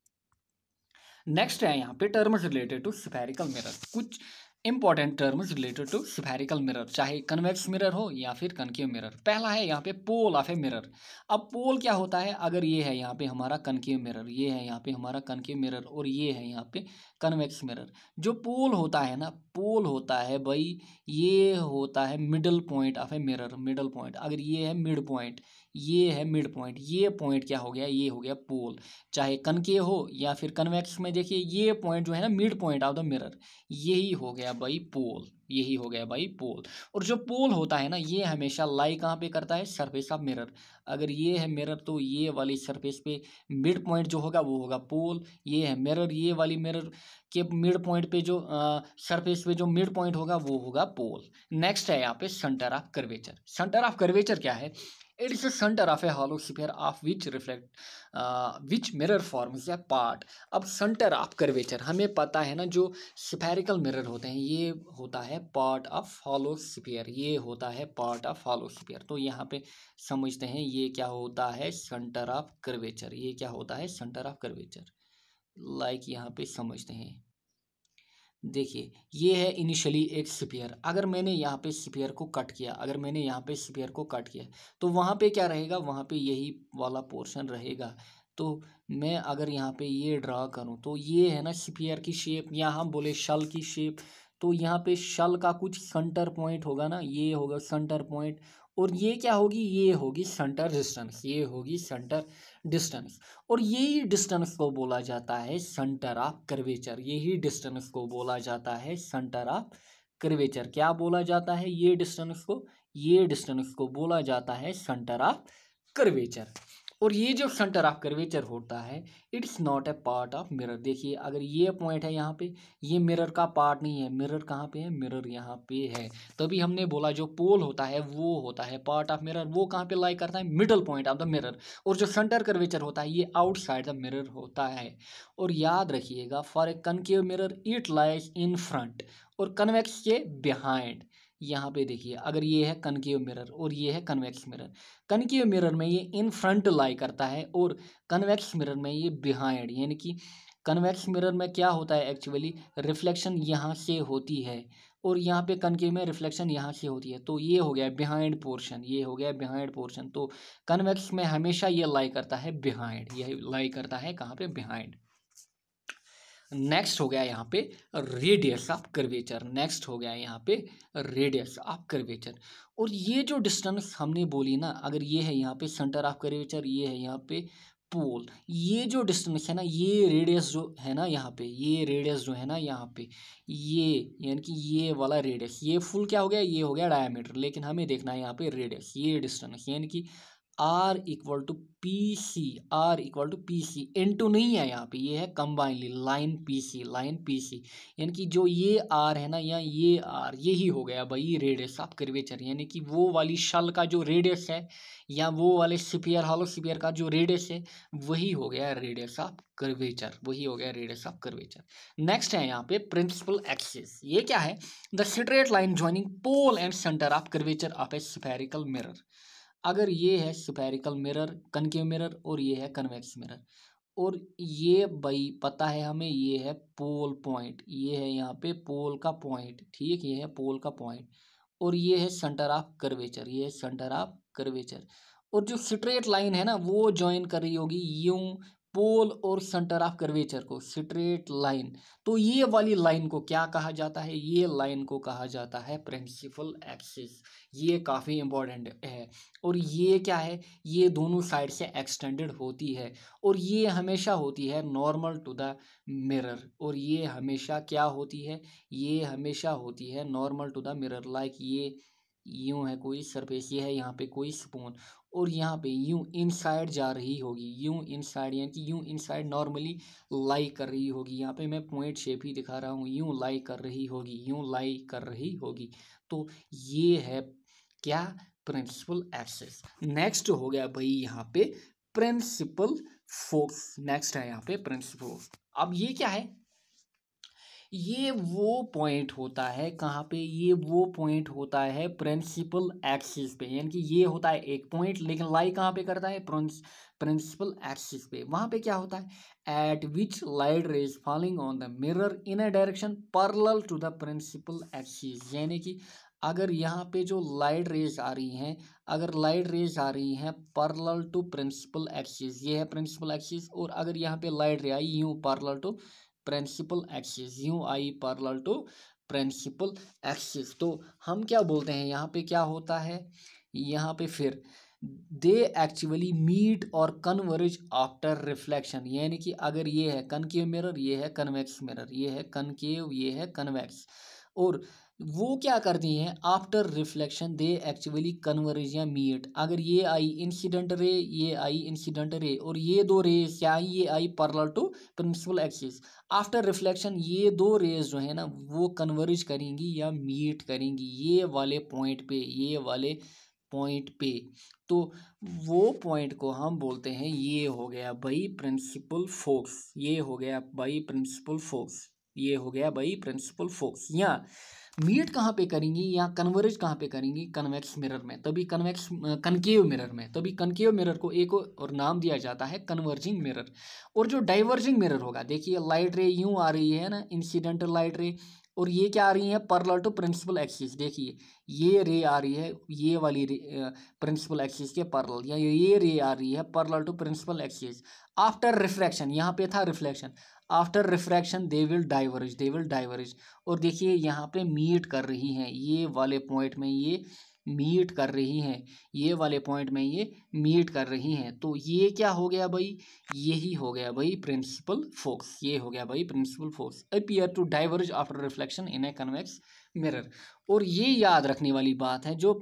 नेक्स्ट है यहाँ पे terms related to spherical mirror, कुछ important terms related to spherical mirror, चाहे कन्वेक्स मिरर हो या फिर कनकेव मिरर। पहला है यहाँ पे पोल ऑफ ए मिरर। अब पोल क्या होता है, अगर ये है यहाँ पे हमारा कनकेव मिरर, ये है यहाँ पे हमारा कनकेव मिरर और ये है यहाँ पे कन्वेक्स मिरर। जो पोल होता है ना, पोल होता है भाई, ये होता है middle point of a mirror. Middle point, अगर ये है मिड पॉइंट, ये है मिड पॉइंट, ये पॉइंट क्या हो गया, ये हो गया पोल। चाहे कनकेव हो या फिर कन्वेक्स में, देखिए ये पॉइंट जो है ना mid point of the mirror, यही हो गया भाई पोल, यही हो गया भाई पोल। और जो पोल होता है ना ये हमेशा लाई कहाँ पे करता है, सरफेस ऑफ मिरर। अगर ये है मिरर तो ये वाली सरफेस पे मिड पॉइंट जो होगा वो होगा पोल। ये है मिरर, ये वाली मिरर के मिड पॉइंट पे जो सरफेस पे जो मिड पॉइंट होगा वो होगा पोल। नेक्स्ट है यहाँ पे centre of curvature. Centre of curvature क्या है, it is a center of a hollow sphere of which mirror forms a part। अब सेंटर ऑफ कर्वेचर हमें पता है ना, जो स्फेरिकल मिरर होते हैं ये होता है पार्ट ऑफ हॉलो स्फीयर, ये होता है पार्ट ऑफ हॉलो स्फीयर। तो यहाँ पे समझते हैं ये क्या होता है, सेंटर ऑफ कर्वेचर, ये क्या होता है सेंटर ऑफ कर्वेचर। लाइक यहाँ पे समझते हैं, देखिए ये है इनिशियली एक स्फीयर। अगर मैंने यहाँ पे स्फीयर को कट किया, अगर मैंने यहाँ पे स्फीयर को कट किया तो वहाँ पे क्या रहेगा, वहाँ पे यही वाला पोर्शन रहेगा। तो मैं अगर यहाँ पे ये ड्रा करूँ तो ये है ना स्फीयर की शेप, या हम बोले शल की शेप, तो यहाँ पे शल का कुछ सेंटर पॉइंट होगा ना, ये होगा सेंटर पॉइंट। और ये क्या होगी, ये होगी सेंटर डिस्टेंस, ये होगी सेंटर डिस्टेंस। और यही डिस्टेंस को बोला जाता है सेंटर ऑफ कर्वेचर, यही डिस्टेंस को बोला जाता है सेंटर ऑफ कर्वेचर। क्या बोला जाता है, ये डिस्टेंस को, ये डिस्टेंस को बोला जाता है सेंटर ऑफ कर्वेचर। और ये जो सेंटर ऑफ कर्वेचर होता है it's not a part of mirror. देखिए अगर ये पॉइंट है यहाँ पे, ये मिरर का पार्ट नहीं है। मिरर कहाँ पे है, मिरर यहाँ पे है। तभी हमने बोला जो पोल होता है वो होता है पार्ट ऑफ मिरर। वो कहाँ पे लाई करता है, middle point of the mirror. और जो सेंटर कर्वेचर होता है ये आउटसाइड द मिरर होता है। और याद रखिएगा for a concave mirror it lies in front और कन्वेक्स के बिहाइंड। यहाँ पे देखिए अगर ये है कनकेव मिरर और ये है कन्वेक्स मिरर, कनकेव मिरर में ये इन फ्रंट लाई करता है और कन्वेक्स मिरर में ये बिहाइंड। यानी कि कन्वेक्स मिरर में क्या होता है, एक्चुअली रिफ्लेक्शन यहाँ से होती है और यहाँ पे कनकेव में रिफ्लेक्शन यहाँ से होती है। तो ये हो गया बिहाइंड पोर्शन, ये हो गया बिहाइंड पोर्शन। तो कन्वेक्स में हमेशा ये लाई करता है बिहाइंड, ये लाई करता है कहाँ पे, बिहाइंड। नेक्स्ट हो गया यहाँ पे रेडियस ऑफ कर्वेचर, नेक्स्ट हो गया यहाँ पे रेडियस ऑफ कर्वेचर। और ये जो डिस्टेंस हमने बोली ना, अगर ये है यहाँ पे सेंटर ऑफ कर्वेचर, ये है यहाँ पे पोल, ये जो डिस्टेंस है ना, ये रेडियस जो है ना यहाँ पे, ये रेडियस जो है ना यहाँ पे, ये यानी कि ये वाला रेडियस, ये फुल क्या हो गया, ये हो गया डायमीटर। लेकिन हमें देखना है यहाँ पे रेडियस, ये डिस्टेंस यानी कि R equal to P C, R equal to P C, into नहीं है यहाँ पे, ये है combinedly line P C, line P C, यानी कि जो ये आर है ना या ये आर, यही हो गया भाई रेडियस ऑफ कर्वेचर, यानी कि वो वाली शल का जो रेडियस है या वो वाले स्फीयर, हॉलो स्फीयर का जो रेडियस है वही हो गया रेडियस ऑफ कर्वेचर, वही हो गया रेडियस ऑफ कर्वेचर। नेक्स्ट है यहाँ पे प्रिंसिपल एक्सिस, ये क्या है? The straight line joining pole and centre of curvature of a spherical mirror. अगर ये है स्फेरिकल मिरर, कनकेव मिरर, और ये है कन्वेक्स मिरर, और ये भाई पता है हमें ये है पोल पॉइंट, ये है यहाँ पे पोल का पॉइंट, ठीक, ये है पोल का पॉइंट, और ये है सेंटर ऑफ कर्वेचर, ये है सेंटर ऑफ कर्वेचर, और जो स्ट्रेट लाइन है ना वो ज्वाइन कर रही होगी यूं पोल और सेंटर ऑफ कर्वेचर को, स्ट्रेट लाइन। तो ये वाली लाइन को क्या कहा जाता है? ये लाइन को कहा जाता है प्रिंसिपल एक्सिस, ये काफ़ी इंपॉर्टेंट है। और ये क्या है? ये दोनों साइड से एक्सटेंडेड होती है, और ये हमेशा होती है नॉर्मल टू द मिरर, और ये हमेशा क्या होती है? ये हमेशा होती है normal to the mirror. Like ये यूं है कोई सरफेस, ये है यहाँ पे कोई स्पून, और यहाँ पे यूं इनसाइड जा रही होगी, यूं इनसाइड, यानी कि यूं इनसाइड नॉर्मली लाई कर रही होगी। यहाँ पे मैं पॉइंट शेप ही दिखा रहा हूँ, यूं लाई कर रही होगी, यूं लाई कर रही होगी। तो ये है क्या? Principal axis. नेक्स्ट हो गया भाई यहाँ पे प्रिंसिपल फोकस, नेक्स्ट है यहाँ पे प्रिंसिपल। अब ये क्या है? ये वो पॉइंट होता है कहाँ पे? ये वो पॉइंट होता है प्रिंसिपल एक्सिस पे, यानी कि ये होता है एक पॉइंट, लेकिन लाई कहाँ पे करता है? प्रिंसिपल एक्सिस पे। वहाँ पे क्या होता है? At which light rays falling on the mirror in a direction parallel to the principal axis, यानी कि अगर यहाँ पे जो लाइट रेज आ रही हैं, अगर लाइट रेज आ रही हैं पैरेलल टू प्रिंसिपल एक्सिस, ये है प्रिंसिपल एक्सिस, और अगर यहाँ पे लाइट रे आई यूँ पैरेलल टू प्रिंसिपल एक्सिस, यूं आई पैरेलल टू प्रिंसिपल एक्सिस, तो हम क्या बोलते हैं यहाँ पे? क्या होता है यहाँ पे? फिर दे एक्चुअली मीट और कन्वर्ज आफ्टर रिफ्लेक्शन, यानी कि अगर ये है कनकेव मिरर, ये है कन्वेक्स मिरर, ये है कनकेव, ये है कन्वेक्स, और वो क्या करती हैं? After reflection they actually converge या मीट। अगर ये आई इंसिडेंट रे, ये आई इंसिडेंट रे, और ये दो रेज क्या आई? ये आई parallel to principal axis. After reflection ये दो रेज जो है ना वो कन्वर्ज करेंगी या मीट करेंगी ये वाले पॉइंट पे, ये वाले पॉइंट पे। तो वो पॉइंट को हम बोलते हैं, ये हो गया भाई प्रिंसिपल फोकस, ये हो गया भाई प्रिंसिपल फोकस, ये हो गया भाई प्रिंसिपल फोकस। या मीट कहाँ पे करेंगी या कन्वर्ज कहाँ पे करेंगी? कन्वेक्स मिरर में, तभी कन्वेक्स कनकेव मिरर में, तभी कनकेव मिरर को एक और नाम दिया जाता है कन्वर्जिंग मिरर। और जो डाइवर्जिंग मिरर होगा, देखिए लाइट रे यूं आ रही है ना, इंसिडेंटल लाइट रे, और ये क्या आ रही है? Parallel to principal axis. देखिए ये रे आ रही है, ये वाली रे प्रिंसिपल एक्सिस के पैरेलल, या ये रे आ रही है parallel to principal axis. After refraction, यहाँ पे था reflection, after refraction they will diverge, they will diverge, और देखिए यहाँ पे मीट कर रही हैं, ये वाले पॉइंट में ये मीट कर रही हैं, ये वाले पॉइंट में ये मीट कर रही हैं। तो ये क्या हो गया भाई? यही हो गया भाई प्रिंसिपल फोकस, ये हो गया भाई principal focus appear to diverge after reflection in a convex mirror. और ये याद रखने वाली बात है, जो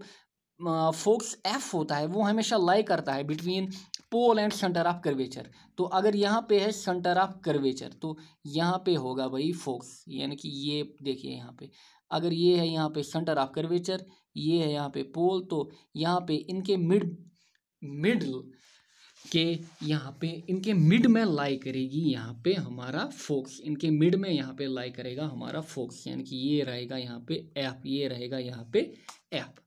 फोकस एफ होता है वो हमेशा लाई करता है between pole and centre of curvature. तो अगर यहाँ पे है सेंटर ऑफ कर्वेचर, तो यहाँ पे होगा भाई फोकस, यानी कि ये देखिए यहाँ पे अगर ये है यहाँ पे सेंटर ऑफ कर्वेचर, ये है यहाँ पे पोल, तो यहाँ पे इनके मिडल के यहाँ पे इनके मिड में लाई करेगी यहाँ पे हमारा फोकस, इनके मिड में यहाँ पे लाई करेगा हमारा फोकस, यानी कि ये रहेगा यहाँ पे एफ, ये रहेगा यहाँ पे एफ।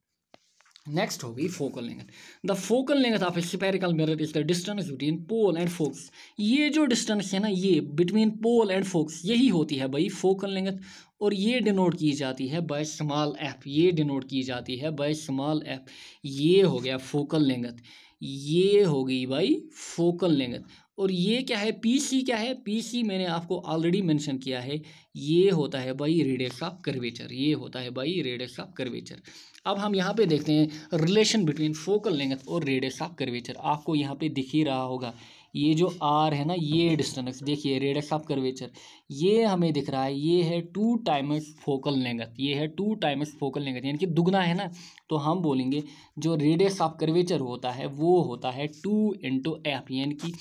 नेक्स्ट होगी focal length. The focal length of a spherical mirror is the distance between pole and focus. ये जो डिस्टेंस है ना ये बिटवीन पोल एंड फोकस, यही होती है भाई फोकल लेंथ, और ये डिनोट की जाती है बाय स्मॉल एफ, ये डिनोट की जाती है बाय स्मॉल एफ। ये हो गया फोकल लेंथ, ये हो गई भाई फोकल लेंथ। और ये क्या है? पीसी क्या है? पीसी मैंने आपको ऑलरेडी मेंशन किया है, ये होता है भाई रेडियस ऑफ कर्वेचर, ये होता है भाई रेडियस ऑफ कर्वेचर। अब हम यहाँ पे देखते हैं रिलेशन बिटवीन फोकल लेंथ और रेडियस ऑफ कर्वेचर। आपको यहाँ पे दिख ही रहा होगा, ये जो आर है ना, ये डिस्टेंस देखिए, रेडियस ऑफ कर्वेचर ये हमें दिख रहा है, ये है 2 टाइम्स फोकल लेंथ, ये है 2 टाइम्स फोकल लेंथ यानी कि दुगना है ना। तो हम बोलेंगे जो रेडियस ऑफ कर्वेचर होता है वो होता है 2 इंटू एफ, यानी कि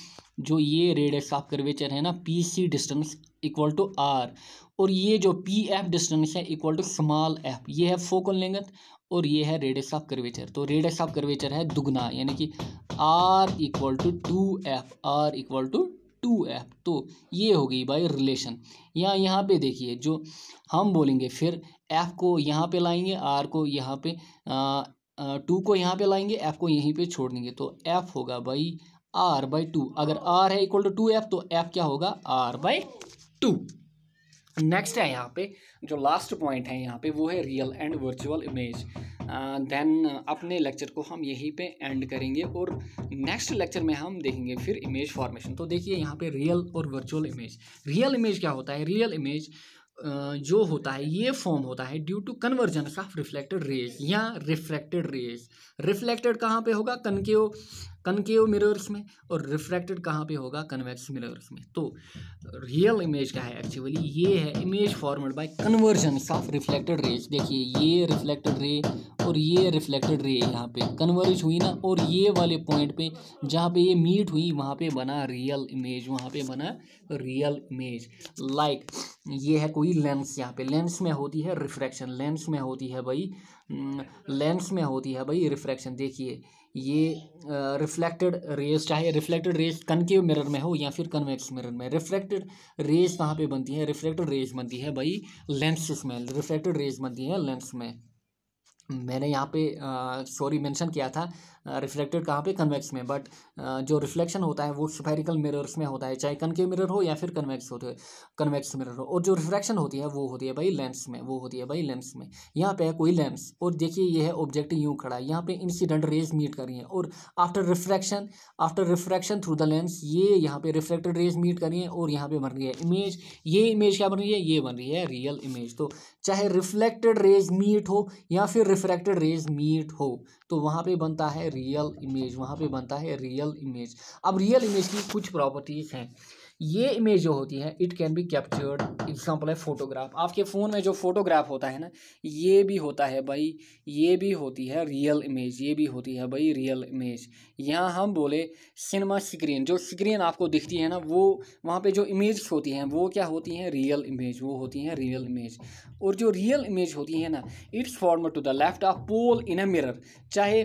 जो ये रेडियस ऑफ कर्वेचर है ना, P C distance equal to R, और ये जो पी एफ डिस्टेंस है इक्वल टू स्मॉल एफ, ये है फोकल लेंथ और ये है रेडियस ऑफ कर्वेचर। तो रेडियस ऑफ कर्वेचर है दुगना, यानी कि R equal to 2f, R equal to 2f। तो ये हो गई बाय रिलेशन। यहाँ पे देखिए, जो हम बोलेंगे फिर f को यहाँ पे लाएंगे, r को यहाँ पे 2 को यहाँ पे लाएंगे, f को यहीं पे छोड़ देंगे, तो f होगा बाई r/2। अगर r है इक्वल टू 2f तो f क्या होगा, r/2। नेक्स्ट है यहाँ पे जो लास्ट पॉइंट है यहाँ पे, वो है real and virtual image. Then अपने लेक्चर को हम यहीं पे एंड करेंगे और नेक्स्ट लेक्चर में हम देखेंगे फिर इमेज फॉर्मेशन। तो देखिए यहाँ पे रियल और वर्चुअल इमेज। रियल इमेज क्या होता है, रियल इमेज जो होता है ये फॉर्म होता है due to convergence of reflected rays या रिफ्रैक्टेड रेज। रिफ्लेक्टेड कहाँ पे होगा, कनकेव मिरर्स में, और रिफ्रैक्टेड कहाँ पे होगा, कन्वेक्स मिरर्स में। तो रियल इमेज क्या है एक्चुअली, ये है image formed by convergence of reflected rays. देखिए ये रिफ्लेक्टेड रे और ये रिफ्लेक्टेड रे यहाँ पे कन्वर्ज हुई ना, और ये वाले पॉइंट पे जहाँ पे ये मीट हुई वहाँ पे बना रियल इमेज, वहाँ पे बना रियल इमेज। लाइक ये है कोई लेंस, यहाँ पे लेंस में होती है रिफ्रैक्शन, लेंस में होती है भाई, लेंस में होती है भाई रिफ्रैक्शन। देखिए ये रिफ्लेक्टेड रेज, चाहे रिफ्लेक्टेड रेज कनकेव मिरर में हो या फिर कन्वेक्स मिरर में, रिफ्लेक्टेड रेज कहाँ पे बनती है, रिफ्लेक्टेड रेज बनती है भाई लेंसेस में, रिफ्लेक्टेड रेज बनती है लेंस में। मैंने यहाँ पे सॉरी मेंशन किया था रिफ्लेक्टेड कहाँ पे, कन्वेक्स में, बट जो रिफ्लेक्शन होता है वो स्फेरिकल मिरर्स में होता है, चाहे कनकेव मिरर हो या फिर कन्वेक्स मिरर हो, और जो रिफ्रैक्शन होती है वो होती है भाई लेंस में, वो होती है भाई लेंस में। यहाँ पे है कोई लेंस और देखिए ये है ऑब्जेक्ट यूँ खड़ा है, यहाँ पे इंसिडेंट रेज मीट कर रही है, और after refraction through the lens ये यहाँ पे रिफ्लेक्टेड रेज मीट कर रही है और यहाँ पे बन रही है इमेज। ये इमेज क्या बन रही है, ये बन रही है रियल इमेज। तो चाहे रिफ्लेक्टेड रेज मीट हो या फिर रिफ्रैक्टेड रेज मीट हो, तो वहाँ पे बनता है रियल इमेज, वहाँ पे बनता है रियल इमेज। अब रियल इमेज की कुछ प्रॉपर्टीज हैं। ये इमेज जो होती है it can be captured, example है फोटोग्राफ। आपके फ़ोन में जो फोटोग्राफ होता है ना, ये भी होता है भाई, ये भी होती है रियल इमेज, ये भी होती है भाई रियल इमेज। यहाँ हम बोले सिनेमा स्क्रीन, जो स्क्रीन आपको दिखती है ना, वो वहाँ पे जो इमेज होती हैं वो क्या होती हैं, रियल इमेज, वो होती हैं रियल इमेज। और जो रियल इमेज होती है ना, it's form to the left of pole in a mirror, चाहे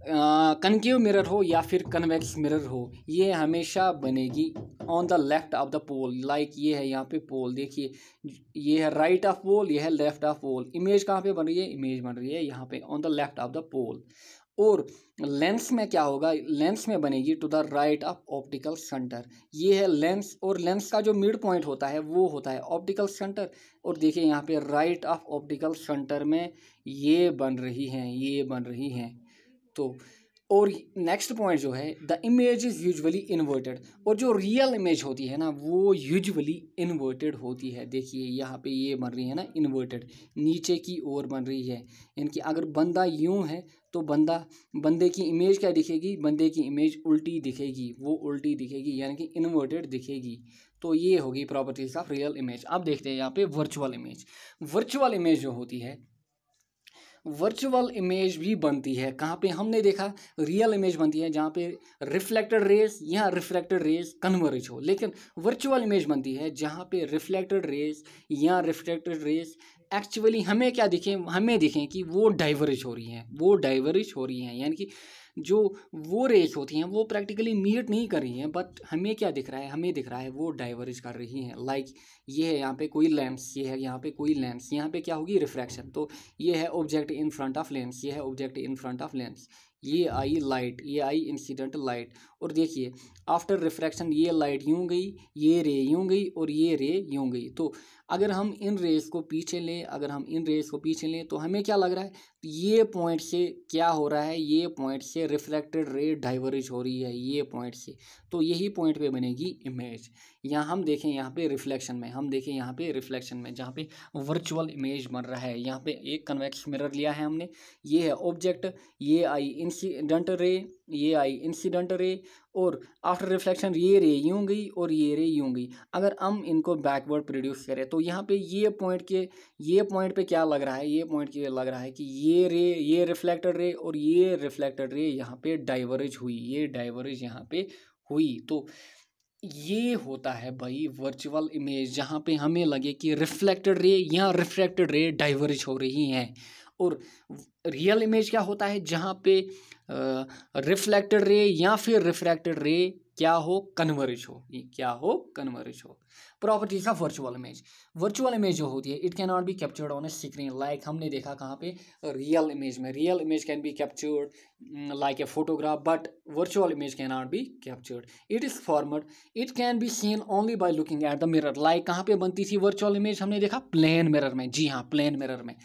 कनकेव मिरर हो या फिर कन्वेक्स मिरर हो, ये हमेशा बनेगी on the left of the pole. Like ये है यहाँ पे पोल, देखिए ये है राइट ऑफ पोल, ये है लेफ्ट ऑफ पोल। इमेज कहाँ पे बन रही है, इमेज बन रही है यहाँ पे on the left of the pole. और लेंस में क्या होगा, लेंस में बनेगी to the right of optical centre. ये है लेंस, और लेंस का जो मिड पॉइंट होता है वो होता है ऑप्टिकल सेंटर। और देखिए यहाँ पे राइट ऑफ ऑप्टिकल सेंटर में ये बन रही हैं, ये बन रही हैं। तो और नेक्स्ट पॉइंट जो है, the image is usually inverted, और जो रियल इमेज होती है ना वो यूजुअली इन्वर्टेड होती है। देखिए यहाँ पे ये बन रही है ना इन्वर्टेड, नीचे की ओर बन रही है। इनकी अगर बंदा यूं है तो बंदे की इमेज क्या दिखेगी, बंदे की इमेज उल्टी दिखेगी, वो उल्टी दिखेगी यानी कि इन्वर्टेड दिखेगी। तो ये होगी प्रॉपर्टीज ऑफ रियल इमेज। अब देखते हैं यहाँ पे वर्चुअल इमेज। वर्चुअल इमेज जो होती है, वर्चुअल इमेज भी बनती है कहाँ पे, हमने देखा रियल इमेज बनती है जहाँ पे रिफ्लेक्टेड रेज या रिफ्रैक्टेड रेज कन्वर्ज हो, लेकिन वर्चुअल इमेज बनती है जहाँ पे रिफ्लेक्टेड रेज या रिफ्रैक्टेड रेज एक्चुअली हमें क्या दिखें, हमें दिखें कि वो डाइवर्ज हो रही हैं, वो डाइवर्ज हो रही हैं, यानी कि जो वो रेज होती हैं वो प्रैक्टिकली मीट नहीं कर रही हैं, बट हमें क्या दिख रहा है, हमें दिख रहा है वो डाइवर्ज कर रही हैं। लाइक ये है यहाँ पे कोई लेंस, ये है यहाँ पे कोई लेंस, यहाँ पे क्या होगी रिफ्रैक्शन। तो ये है object in front of lens, ये है object in front of lens, ये आई लाइट, ये आई इंसिडेंट लाइट। और देखिए आफ्टर रिफ्रैक्शन ये लाइट यूँ गई, ये रे यूँ गई और ये रे यूँ गई। तो अगर हम इन रेस को पीछे लें, अगर हम इन रेस को पीछे लें तो हमें क्या लग रहा है, ये पॉइंट से क्या हो रहा है, ये पॉइंट से रिफ्लेक्टेड रे डाइवर्ज हो रही है, ये पॉइंट से। तो यही पॉइंट पे बनेगी इमेज। यहाँ हम देखें, यहाँ पे रिफ्लेक्शन में, हम देखें यहाँ पे रिफ्लेक्शन में जहाँ पे वर्चुअल इमेज बन रहा है, यहाँ पे एक कन्वेक्स मिरर लिया है हमने, ये है ऑब्जेक्ट, ये आई इंसिडेंट रे ये आई इंसिडेंट रे, और आफ्टर रिफ्लेक्शन ये रे यूँ गई और ये रे यूँ गई। अगर हम इनको बैकवर्ड प्रोड्यूस करें तो यहाँ पे ये पॉइंट पे क्या लग रहा है, ये पॉइंट के लग रहा है कि ये रिफ्लेक्टेड रे और ये रिफ्लेक्टेड रे यहाँ पे डाइवर्ज हुई, ये डाइवर्ज यहाँ पे हुई। तो ये होता है भाई वर्चुअल इमेज, जहाँ पे हमें लगे कि रिफ्लेक्टेड रे या रिफ्रैक्टेड रे डाइवर्ज हो रही हैं। और रियल इमेज क्या होता है, जहाँ पे रिफ्लेक्टेड रे या फिर रिफ्रैक्टेड रे क्या हो, कन्वर्ज हो, क्या हो, कन्वर्ज हो। Properties of virtual image, virtual image जो होती है it can not be captured on A screen, like हमने देखा कहाँ पे, रियल इमेज में। Real image can be captured like a photograph, but virtual image can not be captured. It is format, it can be seen only by looking at the mirror. Like कहाँ पे बनती थी virtual image, हमने देखा plane mirror में। जी हाँ, plane mirror में।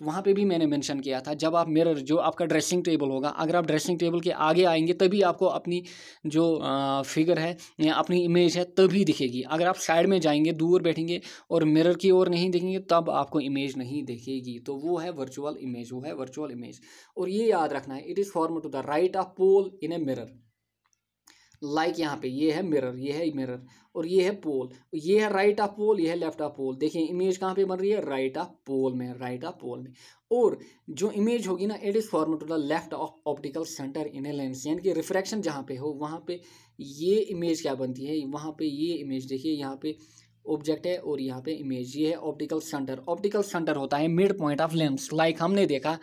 तो वहाँ पे भी मैंने मेंशन किया था, जब आप मिरर, जो आपका ड्रेसिंग टेबल होगा, अगर आप ड्रेसिंग टेबल के आगे आएंगे तभी आपको अपनी जो फिगर है या अपनी इमेज है तभी दिखेगी। अगर आप साइड में जाएंगे, दूर बैठेंगे और मिरर की ओर नहीं देखेंगे तब आपको इमेज नहीं दिखेगी। तो वो है वर्चुअल इमेज, वो है वर्चुअल इमेज। और ये याद रखना है, it is form to the right of pole in a mirror. Like यहाँ पे ये है मिरर, ये है मिरर और ये है पोल, ये है राइट ऑफ पोल, ये है लेफ्ट ऑफ पोल। देखिए इमेज कहाँ पे बन रही है, राइट ऑफ पोल में, राइट ऑफ पोल में। और जो इमेज होगी ना, it is form to the left of optical centre in a lens, यानी कि रिफ्रैक्शन जहाँ पे हो वहाँ पे ये इमेज क्या बनती है, वहाँ पे ये इमेज देखिए, यहाँ पे ऑब्जेक्ट है और यहाँ पे इमेज, ये है ऑप्टिकल सेंटर। ऑप्टिकल सेंटर होता है mid point of lens. Like हमने देखा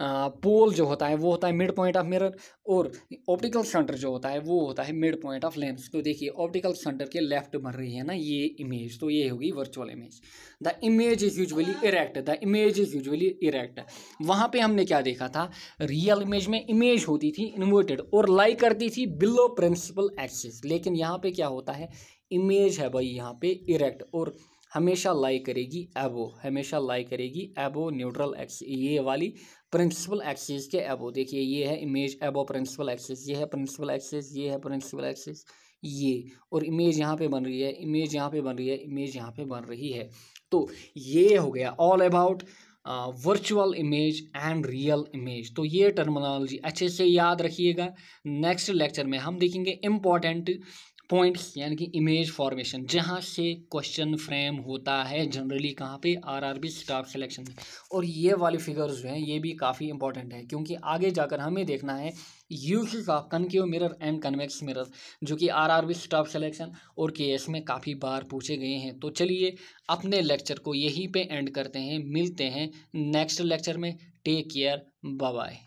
पोल जो होता है वो होता है मिड पॉइंट ऑफ मिरर, और ऑप्टिकल सेंटर जो होता है वो होता है मिड पॉइंट ऑफ लेंस। तो देखिए ऑप्टिकल सेंटर के लेफ्ट बन रही है ना ये इमेज, तो ये होगी virtual image. The image is usually erect, the image is usually erect. वहाँ पे हमने क्या देखा था, रियल इमेज में इमेज होती थी इन्वर्टेड और लाई करती थी बिलो प्रिंसिपल एक्सिस, लेकिन यहाँ पे क्या होता है, इमेज है भाई यहाँ पे इरेक्ट और हमेशा लाई करेगी एबो, हमेशा लाई करेगी एबो न्यूट्रल एक्सिस, ये वाली प्रिंसिपल एक्सिस के एबो। देखिए ये है इमेज एबो प्रिंसिपल एक्सिस, ये है प्रिंसिपल एक्सिस, ये है प्रिंसिपल एक्सिस, ये, और इमेज यहाँ पे बन रही है, इमेज यहाँ पे बन रही है, इमेज यहाँ पे बन रही है। तो ये हो गया all about virtual image and real image. तो ये टर्मिनोलॉजी अच्छे से याद रखिएगा। नेक्स्ट लेक्चर में हम देखेंगे इम्पॉर्टेंट पॉइंट्स, यानी कि इमेज फॉर्मेशन, जहाँ से क्वेश्चन फ्रेम होता है जनरली कहाँ पे, आरआरबी स्टाफ सिलेक्शन में। और ये वाली फिगर्स जो हैं ये भी काफ़ी इंपॉर्टेंट है, क्योंकि आगे जाकर हमें देखना है uses of concave mirror and convex mirror, जो कि आरआरबी स्टाफ सिलेक्शन और केएस में काफ़ी बार पूछे गए हैं। तो चलिए अपने लेक्चर को यहीं पे एंड करते हैं, मिलते हैं नेक्स्ट लेक्चर में। Take care, bye bye.